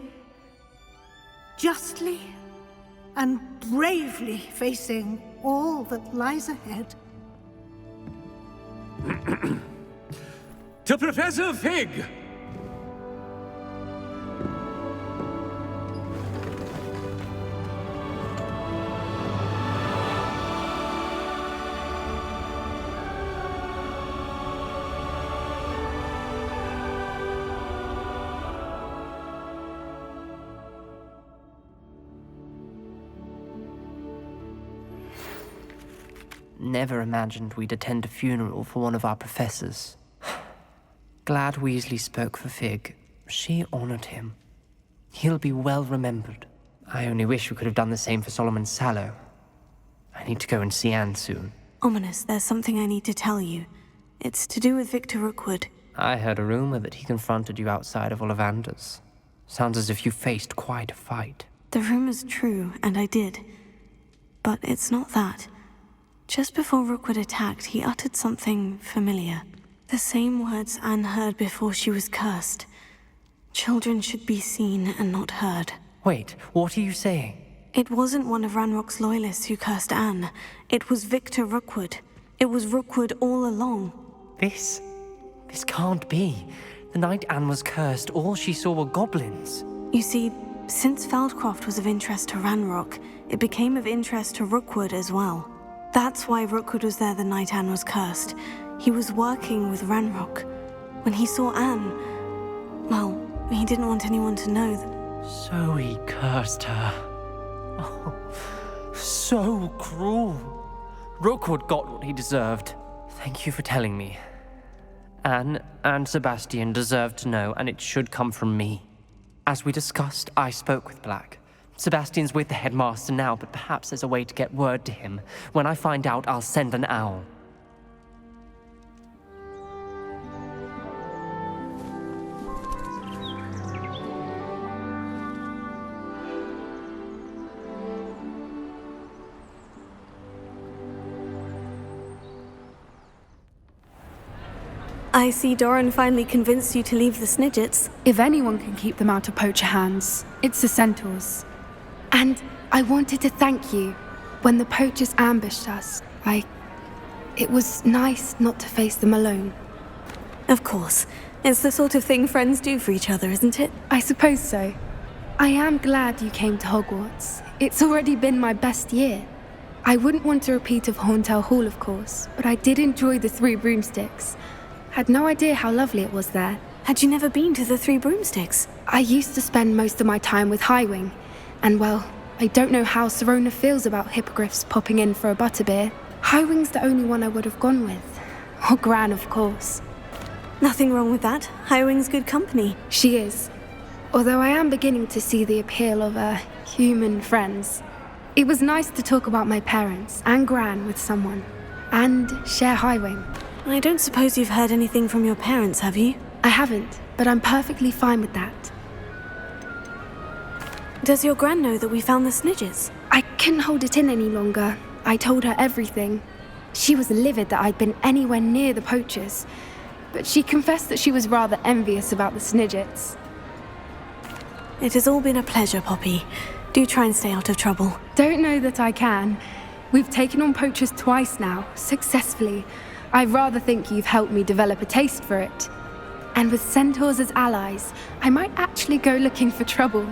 justly, and bravely facing all that lies ahead. To Professor Fig! Never imagined we'd attend a funeral for one of our professors. Glad Weasley spoke for Fig. She honored him. He'll be well remembered. I only wish we could have done the same for Solomon Sallow. I need to go and see Anne soon. Ominous, there's something I need to tell you. It's to do with Victor Rookwood. I heard a rumor that he confronted you outside of Ollivander's. Sounds as if you faced quite a fight. The rumor's true, and I did. But it's not that. Just before Rookwood attacked, he uttered something familiar. The same words Anne heard before she was cursed. Children should be seen and not heard. Wait, what are you saying? It wasn't one of Ranrock's loyalists who cursed Anne. It was Victor Rookwood. It was Rookwood all along. This can't be. The night Anne was cursed, all she saw were goblins. You see, since Feldcroft was of interest to Ranrock, it became of interest to Rookwood as well. That's why Rookwood was there the night Anne was cursed. He was working with Ranrock. When he saw Anne, well, he didn't want anyone to know that. So he cursed her. Oh, so cruel. Rookwood got what he deserved. Thank you for telling me. Anne and Sebastian deserve to know, and it should come from me. As we discussed, I spoke with Black. Sebastian's with the headmaster now, but perhaps there's a way to get word to him. When I find out, I'll send an owl. I see Doran finally convinced you to leave the Snidgets. If anyone can keep them out of poacher hands, it's the centaurs. And I wanted to thank you. When the poachers ambushed us, it was nice not to face them alone. Of course. It's the sort of thing friends do for each other, isn't it? I suppose so. I am glad you came to Hogwarts. It's already been my best year. I wouldn't want a repeat of Horntail Hall, of course, but I did enjoy the Three Broomsticks. Had no idea how lovely it was there. Had you never been to the Three Broomsticks? I used to spend most of my time with Highwing, and well, I don't know how Serona feels about hippogriffs popping in for a butterbeer. Highwing's the only one I would have gone with. Or Gran, of course. Nothing wrong with that. Highwing's good company. She is. Although I am beginning to see the appeal of human friends. It was nice to talk about my parents and Gran with someone, and share Highwing. I don't suppose you've heard anything from your parents, have you? I haven't, but I'm perfectly fine with that. Does your Gran know that we found the Snidgets? I couldn't hold it in any longer. I told her everything. She was livid that I'd been anywhere near the poachers, but she confessed that she was rather envious about the Snidgets. It has all been a pleasure, Poppy. Do try and stay out of trouble. Don't know that I can. We've taken on poachers twice now, successfully. I rather think you've helped me develop a taste for it. And with centaurs as allies, I might actually go looking for trouble.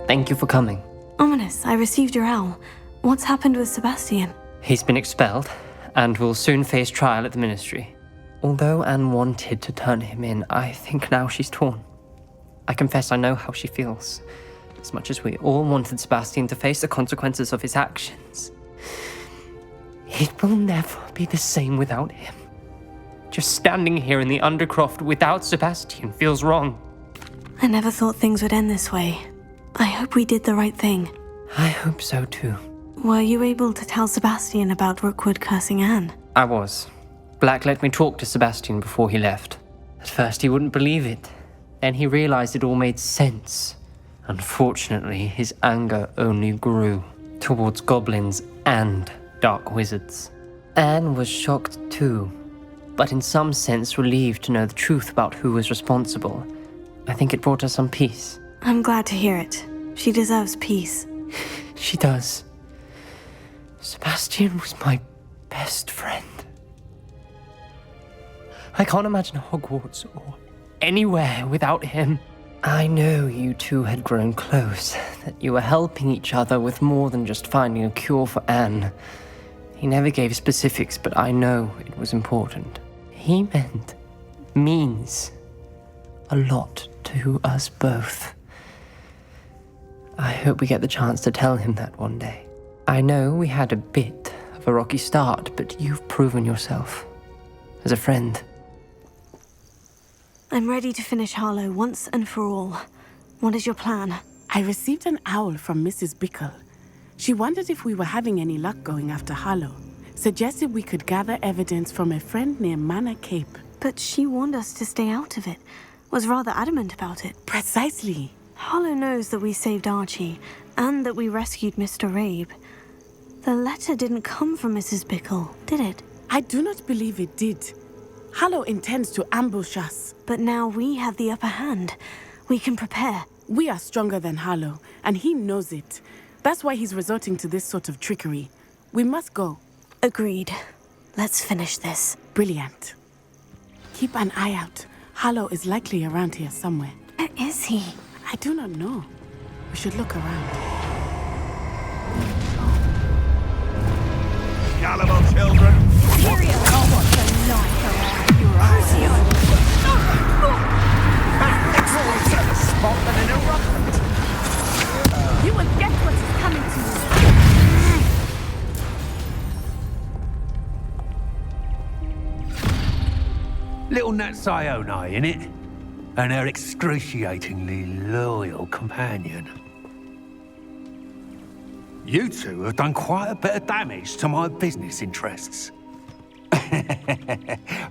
Thank you for coming. Ominous, I received your owl. What's happened with Sebastian? He's been expelled, and will soon face trial at the Ministry. Although Anne wanted to turn him in, I think now she's torn. I confess I know how she feels. As much as we all wanted Sebastian to face the consequences of his actions. It will never be the same without him. Just standing here in the Undercroft without Sebastian feels wrong. I never thought things would end this way. I hope we did the right thing. I hope so too. Were you able to tell Sebastian about Rookwood cursing Anne? I was. Black let me talk to Sebastian before he left. At first he wouldn't believe it. Then he realized it all made sense. Unfortunately, his anger only grew towards goblins and dark wizards. Anne was shocked too, but in some sense relieved to know the truth about who was responsible. I think it brought her some peace. I'm glad to hear it. She deserves peace. She does. Sebastian was my best friend. I can't imagine Hogwarts or anywhere without him. I know you two had grown close, that you were helping each other with more than just finding a cure for Anne. He never gave specifics, but I know it was important. He means a lot to us both. I hope we get the chance to tell him that one day. I know we had a bit of a rocky start, but you've proven yourself as a friend. I'm ready to finish Harlow once and for all. What is your plan? I received an owl from Mrs. Bickle. She wondered if we were having any luck going after Harlow. Suggested we could gather evidence from a friend near Manor Cape. But she warned us to stay out of it. Was rather adamant about it. Precisely. Harlow knows that we saved Archie, and that we rescued Mr. Rabe. The letter didn't come from Mrs. Bickle, did it? I do not believe it did. Harlow intends to ambush us. But now we have the upper hand. We can prepare. We are stronger than Harlow, and he knows it. That's why he's resorting to this sort of trickery. We must go. Agreed. Let's finish this. Brilliant. Keep an eye out. Harlow is likely around here somewhere. Where is he? I do not know. We should look around. Gullible children! Period. Oh, what's a night around your eyes? It's always a spot than an eruption. You will get what is coming to you. Little Nat Sioni, innit? And her excruciatingly loyal companion. You two have done quite a bit of damage to my business interests.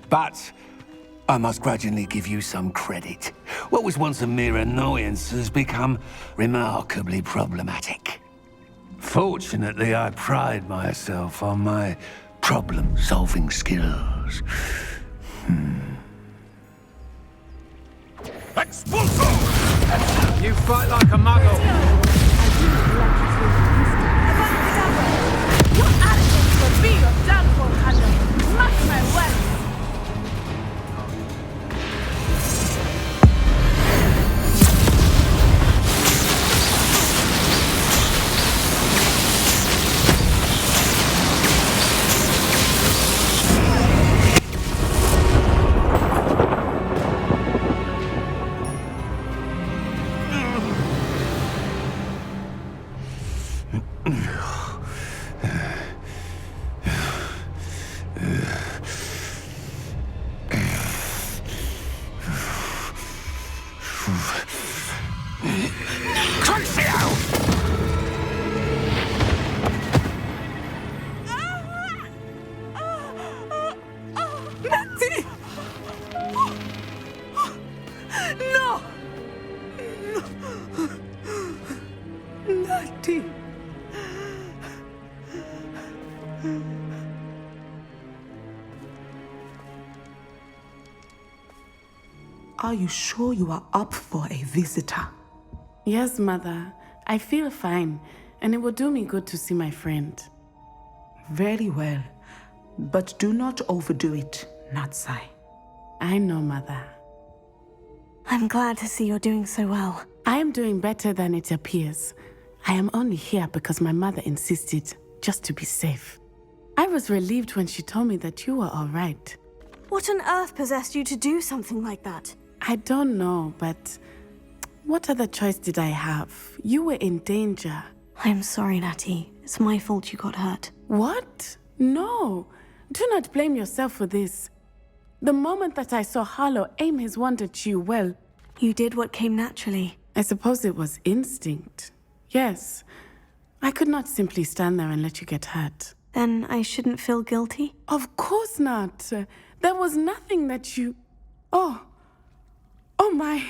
But I must grudgingly give you some credit. What was once a mere annoyance has become remarkably problematic. Fortunately, I pride myself on my problem-solving skills. Expulso! You fight like a muggle. Your arrogance will be your downfall, Harlow. Mark my words. No! Natty! Are you sure you are up for a visitor? Yes, Mother. I feel fine, and it will do me good to see my friend. Very well. But do not overdo it, Natsai. I know, Mother. I'm glad to see you're doing so well. I am doing better than it appears. I am only here because my mother insisted, just to be safe. I was relieved when she told me that you were all right. What on earth possessed you to do something like that? I don't know, but what other choice did I have? You were in danger. I'm sorry, Natty. It's my fault you got hurt. What? No. Do not blame yourself for this. The moment that I saw Harlow aim his wand at you, well... You did what came naturally. I suppose it was instinct. Yes. I could not simply stand there and let you get hurt. Then I shouldn't feel guilty? Of course not. There was nothing that you... Oh my...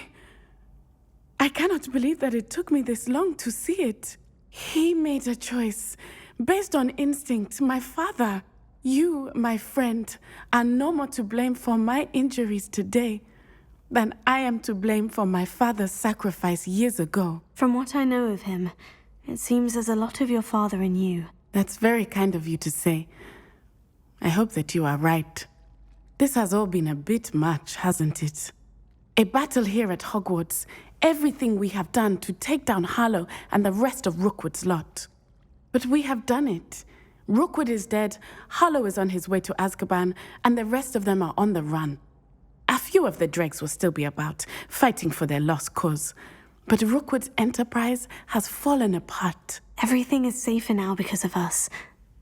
I cannot believe that it took me this long to see it. He made a choice based on instinct. My father, you, my friend, are no more to blame for my injuries today than I am to blame for my father's sacrifice years ago. From what I know of him, it seems there's a lot of your father in you. That's very kind of you to say. I hope that you are right. This has all been a bit much, hasn't it? A battle here at Hogwarts, everything we have done to take down Harlow and the rest of Rookwood's lot. But we have done it. Rookwood is dead, Harlow is on his way to Azkaban, and the rest of them are on the run. A few of the dregs will still be about, fighting for their lost cause. But Rookwood's enterprise has fallen apart. Everything is safer now because of us.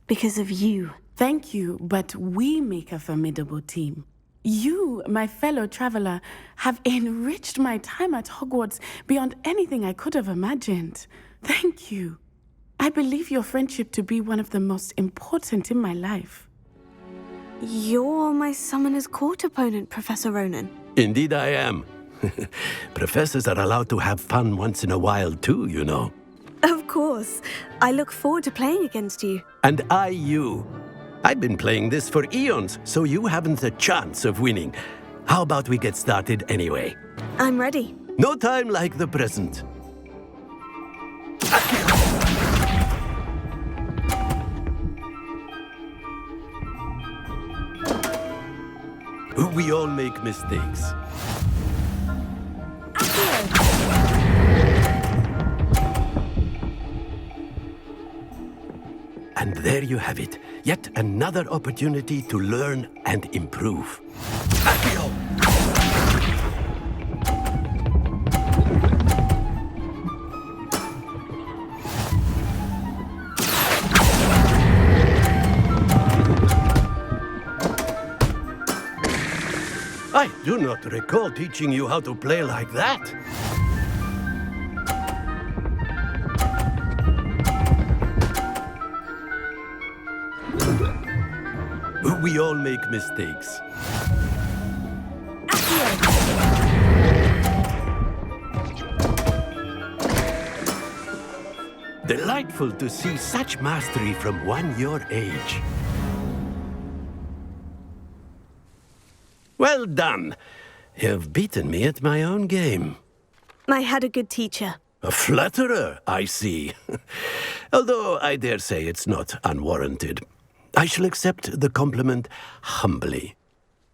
Because of you. Thank you, but we make a formidable team. You, my fellow traveler, have enriched my time at Hogwarts beyond anything I could have imagined. Thank you. I believe your friendship to be one of the most important in my life. You're my Summoner's Court opponent, Professor Ronan. Indeed I am. Professors are allowed to have fun once in a while too, you know. Of course. I look forward to playing against you. And I you. I've been playing this for eons, so you haven't a chance of winning. How about we get started anyway? I'm ready. No time like the present. We all make mistakes. And there you have it. Yet another opportunity to learn and improve. Accio! I do not recall teaching you how to play like that. We all make mistakes. Delightful to see such mastery from one your age. Well done. You've beaten me at my own game. I had a good teacher. A flatterer, I see. Although I dare say it's not unwarranted. I shall accept the compliment humbly.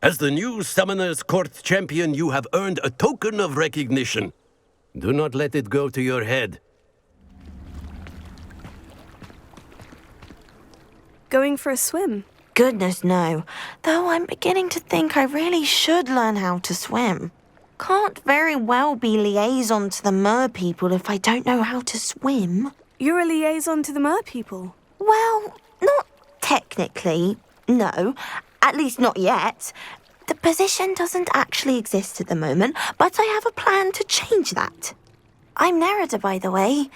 As the new Summoner's Court champion, you have earned a token of recognition. Do not let it go to your head. Going for a swim? Goodness, no. Though I'm beginning to think I really should learn how to swim. Can't very well be liaison to the mer people if I don't know how to swim. You're a liaison to the mer people? Well, not technically, no. At least not yet. The position doesn't actually exist at the moment, but I have a plan to change that. I'm Nerida, by the way.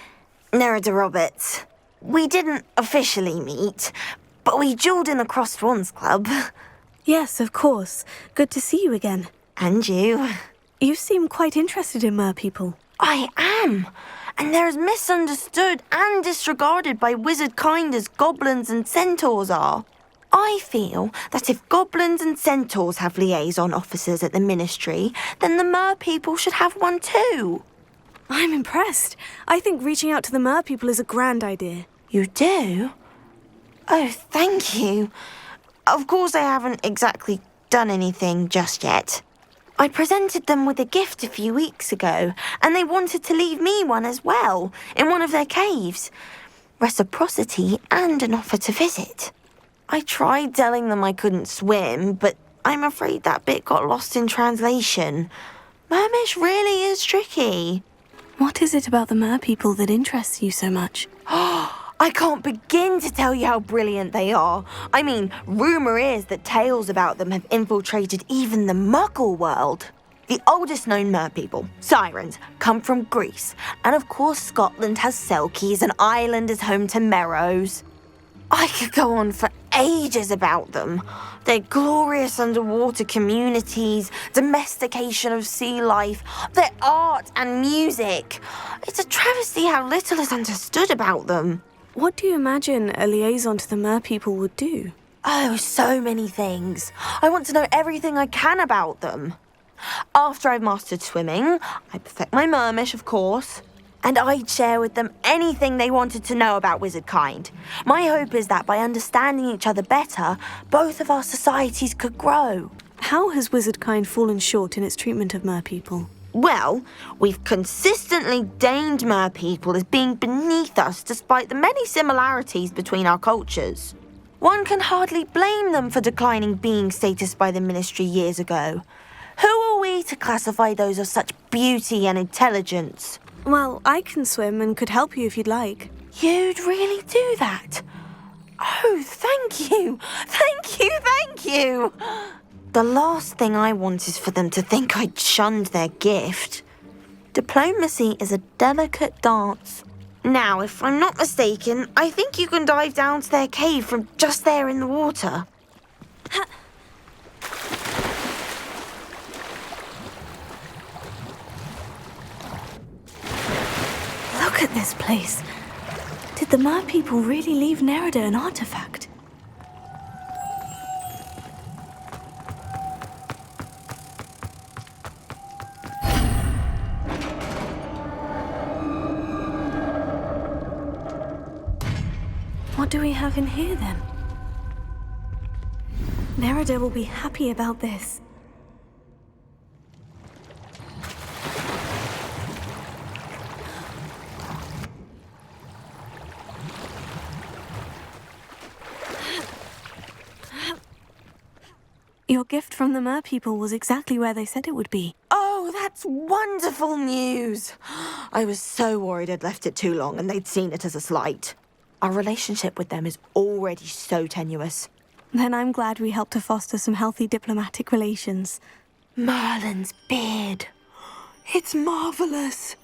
Nerida Roberts. We didn't officially meet, but we duelled in the Crossed Swans Club. Yes, of course. Good to see you again. And you. You seem quite interested in mer people. I am. And they're as misunderstood and disregarded by wizard kind as goblins and centaurs are. I feel that if goblins and centaurs have liaison officers at the ministry, then the mer people should have one too. I'm impressed. I think reaching out to the mer people is a grand idea. You do? Oh, thank you. Of course I haven't exactly done anything just yet. I presented them with a gift a few weeks ago, and they wanted to leave me one as well, in one of their caves. Reciprocity and an offer to visit. I tried telling them I couldn't swim, but I'm afraid that bit got lost in translation. Mermish really is tricky. What is it about the mer people that interests you so much? I can't begin to tell you how brilliant they are. I mean, rumour is that tales about them have infiltrated even the Muggle world. The oldest known mer people, sirens, come from Greece. And of course Scotland has Selkies and Ireland is home to Merrows. I could go on for ages about them. Their glorious underwater communities, domestication of sea life, their art and music. It's a travesty how little is understood about them. What do you imagine a liaison to the mer people would do? Oh, so many things. I want to know everything I can about them. After I've mastered swimming, I perfect my mermish, of course, and I'd share with them anything they wanted to know about wizard kind. My hope is that by understanding each other better, both of our societies could grow. How has wizard kind fallen short in its treatment of mer people? Well, we've consistently deigned mer people as being beneath us despite the many similarities between our cultures. One can hardly blame them for declining being status by the ministry years ago. Who are we to classify those of such beauty and intelligence? Well, I can swim and could help you if you'd like. You'd really do that? Oh, thank you! Thank you, thank you! The last thing I want is for them to think I'd shunned their gift. Diplomacy is a delicate dance. Now, if I'm not mistaken, I think you can dive down to their cave from just there in the water. at this place. Did the Mer people really leave Nerida an artifact? What do we have in here, then? Nerida will be happy about this. Your gift from the Mer people was exactly where they said it would be. Oh, that's wonderful news! I was so worried I'd left it too long and they'd seen it as a slight. Our relationship with them is already so tenuous. Then I'm glad we helped to foster some healthy diplomatic relations. Merlin's beard. It's marvelous.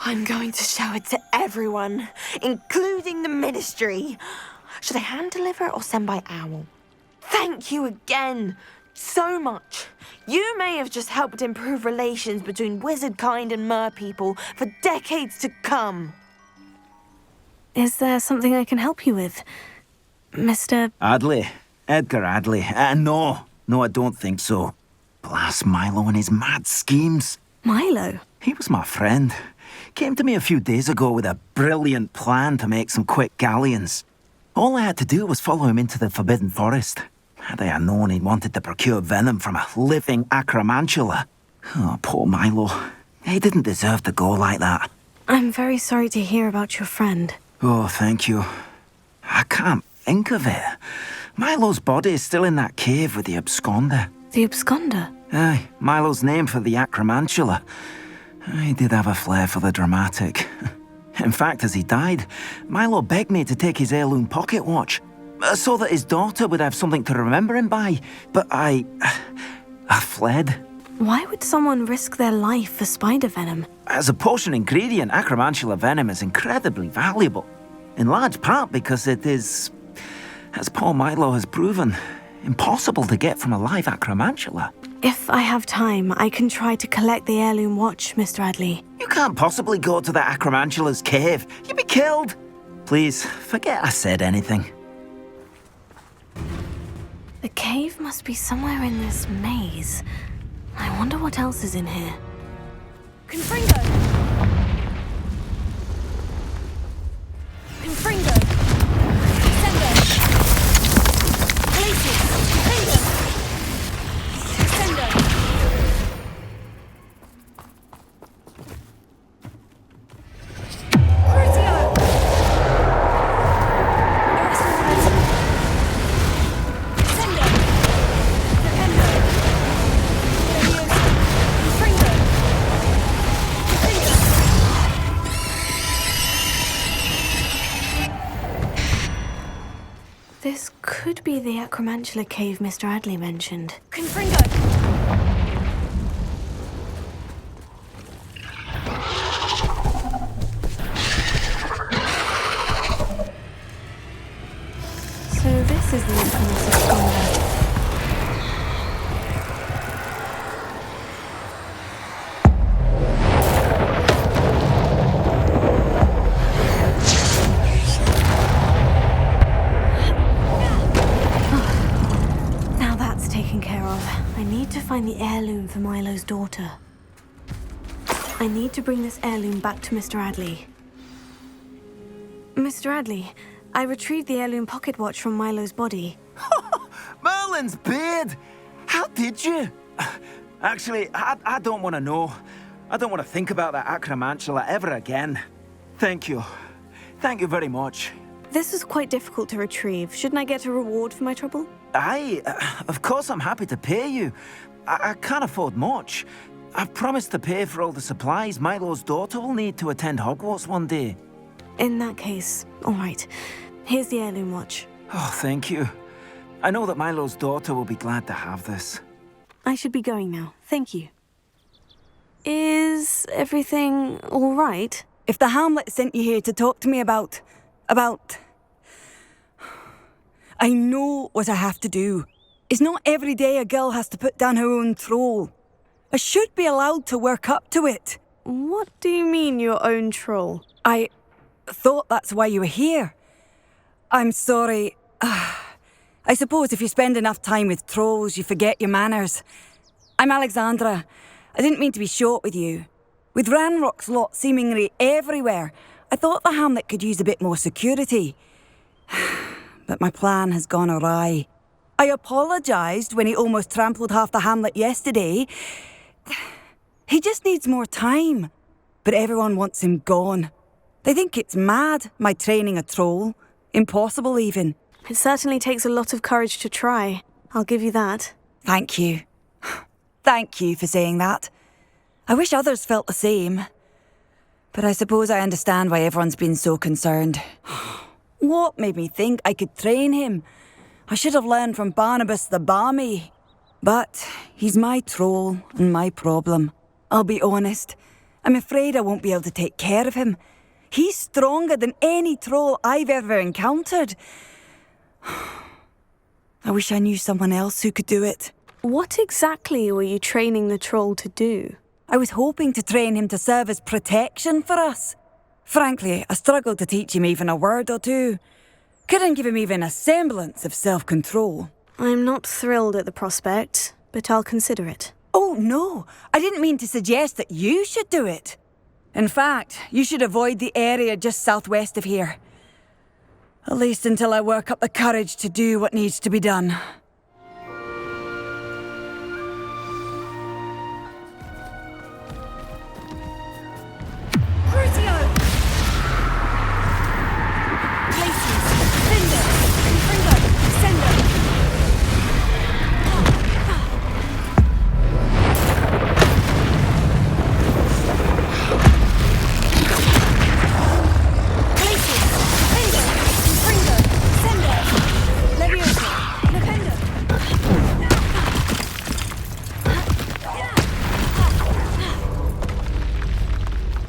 I'm going to show it to everyone, including the Ministry. Should I hand deliver it or send by owl? Thank you again so much. You may have just helped improve relations between wizard kind and Mer people for decades to come. Is there something I can help you with, Mr. Adley. Edgar Adley. No, I don't think so. Blast Milo and his mad schemes. Milo? He was my friend. Came to me a few days ago with a brilliant plan to make some quick galleons. All I had to do was follow him into the Forbidden Forest. Had I known he wanted to procure venom from a living acromantula. Oh, poor Milo. He didn't deserve to go like that. I'm very sorry to hear about your friend. Oh, thank you. I can't think of it. Milo's body is still in that cave with the absconder. The absconder? Aye, Milo's name for the acromantula. He did have a flair for the dramatic. In fact, as he died, Milo begged me to take his heirloom pocket watch, so that his daughter would have something to remember him by. But I fled. Why would someone risk their life for spider venom? As a potion ingredient, acromantula venom is incredibly valuable. In large part because it is, as poor Milo has proven, impossible to get from a live acromantula. If I have time, I can try to collect the heirloom watch, Mr. Adley. You can't possibly go to the acromantula's cave. You'd be killed. Please, forget I said anything. The cave must be somewhere in this maze. I wonder what else is in here. Confringo! Confringo! Sendo! Glacius! Confringo! Sendo! This could be the acromantula cave Mr. Adley mentioned. Confringo! So this is the infamous absconder. Find the heirloom for Milo's daughter. I need to bring this heirloom back to Mr. Adley. Mr. Adley, I retrieved the heirloom pocket watch from Milo's body. Merlin's beard! How did you? Actually, I don't want to know. I don't want to think about that acromantula ever again. Thank you. Thank you very much. This was quite difficult to retrieve. Shouldn't I get a reward for my trouble? Aye, of course I'm happy to pay you. I can't afford much. I've promised to pay for all the supplies Milo's daughter will need to attend Hogwarts one day. In that case, all right. Here's the heirloom watch. Oh, thank you. I know that Milo's daughter will be glad to have this. I should be going now. Thank you. Is everything all right? If the Hamlet sent you here to talk to me about... I know what I have to do. It's not every day a girl has to put down her own troll. I should be allowed to work up to it. What do you mean, your own troll? I thought that's why you were here. I'm sorry. I suppose if you spend enough time with trolls, you forget your manners. I'm Alexandra. I didn't mean to be short with you. With Ranrock's lot seemingly everywhere, I thought the hamlet could use a bit more security. But my plan has gone awry. I apologised when he almost trampled half the hamlet yesterday. He just needs more time. But everyone wants him gone. They think it's mad, my training a troll. Impossible, even. It certainly takes a lot of courage to try. I'll give you that. Thank you. Thank you for saying that. I wish others felt the same. But I suppose I understand why everyone's been so concerned. What made me think I could train him? I should have learned from Barnabas the Barmy. But he's my troll and my problem. I'll be honest. I'm afraid I won't be able to take care of him. He's stronger than any troll I've ever encountered. I wish I knew someone else who could do it. What exactly were you training the troll to do? I was hoping to train him to serve as protection for us. Frankly, I struggled to teach him even a word or two. Couldn't give him even a semblance of self-control. I'm not thrilled at the prospect, but I'll consider it. Oh, no. I didn't mean to suggest that you should do it. In fact, you should avoid the area just southwest of here. At least until I work up the courage to do what needs to be done.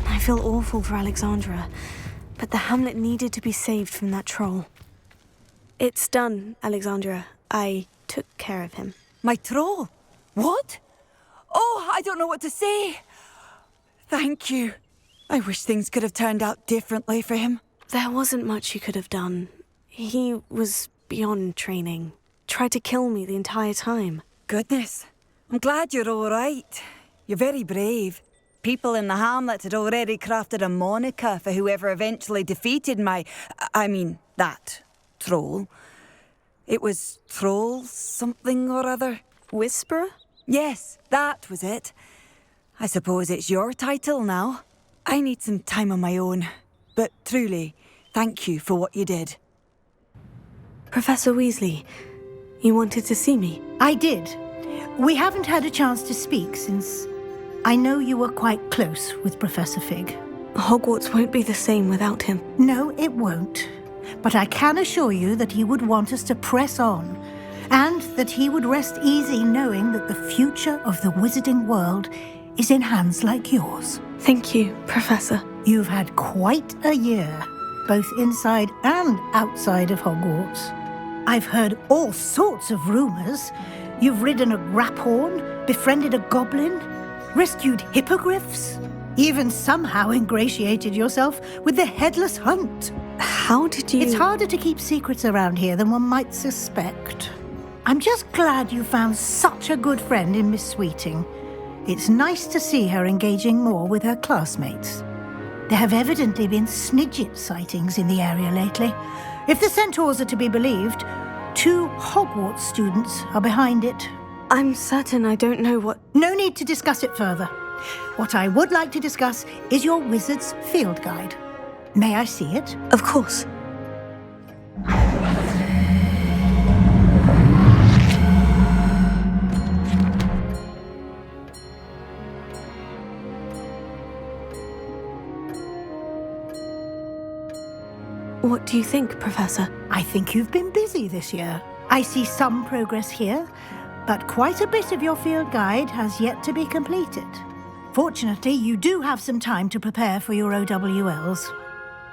I feel awful for Alexandra, but the hamlet needed to be saved from that troll. It's done, Alexandra. I took care of him. My troll? What? Oh, I don't know what to say. Thank you. I wish things could have turned out differently for him. There wasn't much you could have done. He was beyond training. Tried to kill me the entire time. Goodness. I'm glad you're all right. You're very brave. People in the hamlet had already crafted a moniker for whoever eventually defeated that troll. It was Troll something or other. Whisperer? Yes, that was it. I suppose it's your title now. I need some time on my own. But truly, thank you for what you did. Professor Weasley, you wanted to see me? I did. We haven't had a chance to speak since I know you were quite close with Professor Fig. Hogwarts won't be the same without him. No, it won't. But I can assure you that he would want us to press on, and that he would rest easy knowing that the future of the wizarding world is in hands like yours. Thank you, Professor. You've had quite a year, both inside and outside of Hogwarts. I've heard all sorts of rumors. You've ridden a graphorn, befriended a goblin, rescued hippogriffs, even somehow ingratiated yourself with the Headless Hunt. How did you... It's harder to keep secrets around here than one might suspect. I'm just glad you found such a good friend in Miss Sweeting. It's nice to see her engaging more with her classmates. There have evidently been Snidget sightings in the area lately. If the centaurs are to be believed, 2 Hogwarts students are behind it. I'm certain I don't know what... No need to discuss it further. What I would like to discuss is your wizard's field guide. May I see it? Of course. What do you think, Professor? I think you've been busy this year. I see some progress here, but quite a bit of your field guide has yet to be completed. Fortunately, you do have some time to prepare for your OWLs.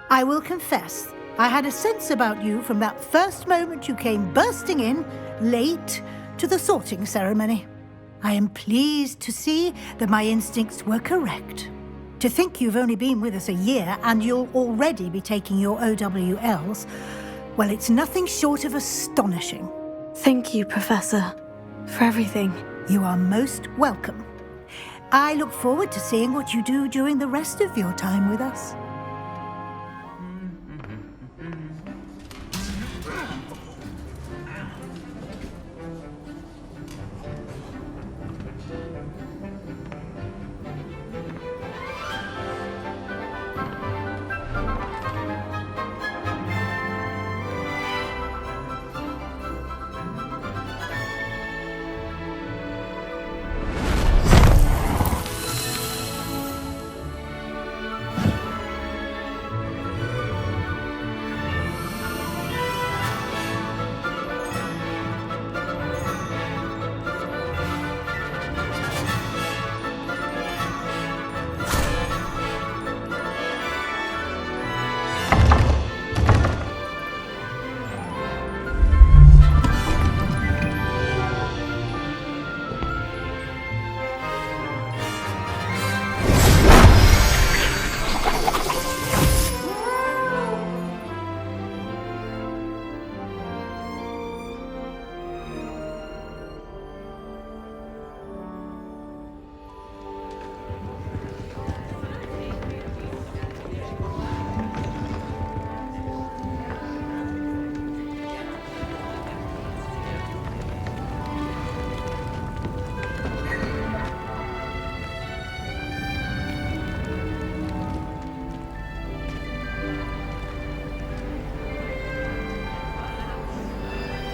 I will confess, I had a sense about you from that first moment you came bursting in, late, to the sorting ceremony. I am pleased to see that my instincts were correct. To think you've only been with us a year and you'll already be taking your OWLs, well, it's nothing short of astonishing. Thank you, Professor, for everything. You are most welcome. I look forward to seeing what you do during the rest of your time with us.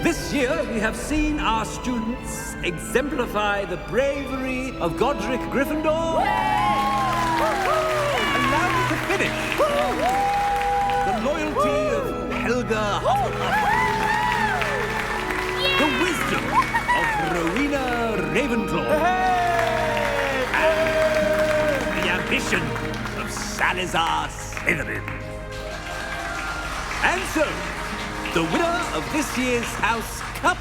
This year, we have seen our students exemplify the bravery of Godric Gryffindor. Allow me to finish. The loyalty of Helga Hufflepuff. The wisdom of Rowena Ravenclaw. And the ambition of Salazar Slytherin. And so, the winner of this year's House Cup...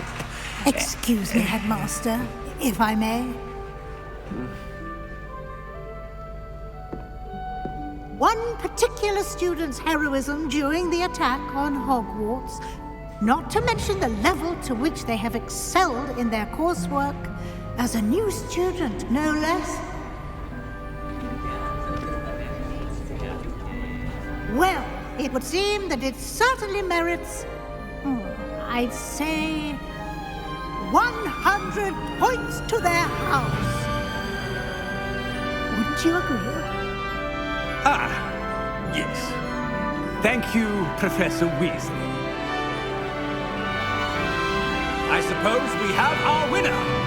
Excuse me, Headmaster, if I may. One particular student's heroism during the attack on Hogwarts, not to mention the level to which they have excelled in their coursework, as a new student, no less. Well, it would seem that it certainly merits, I'd say, 100 points to their house. Wouldn't you agree? Ah, yes. Thank you, Professor Weasley. I suppose we have our winner.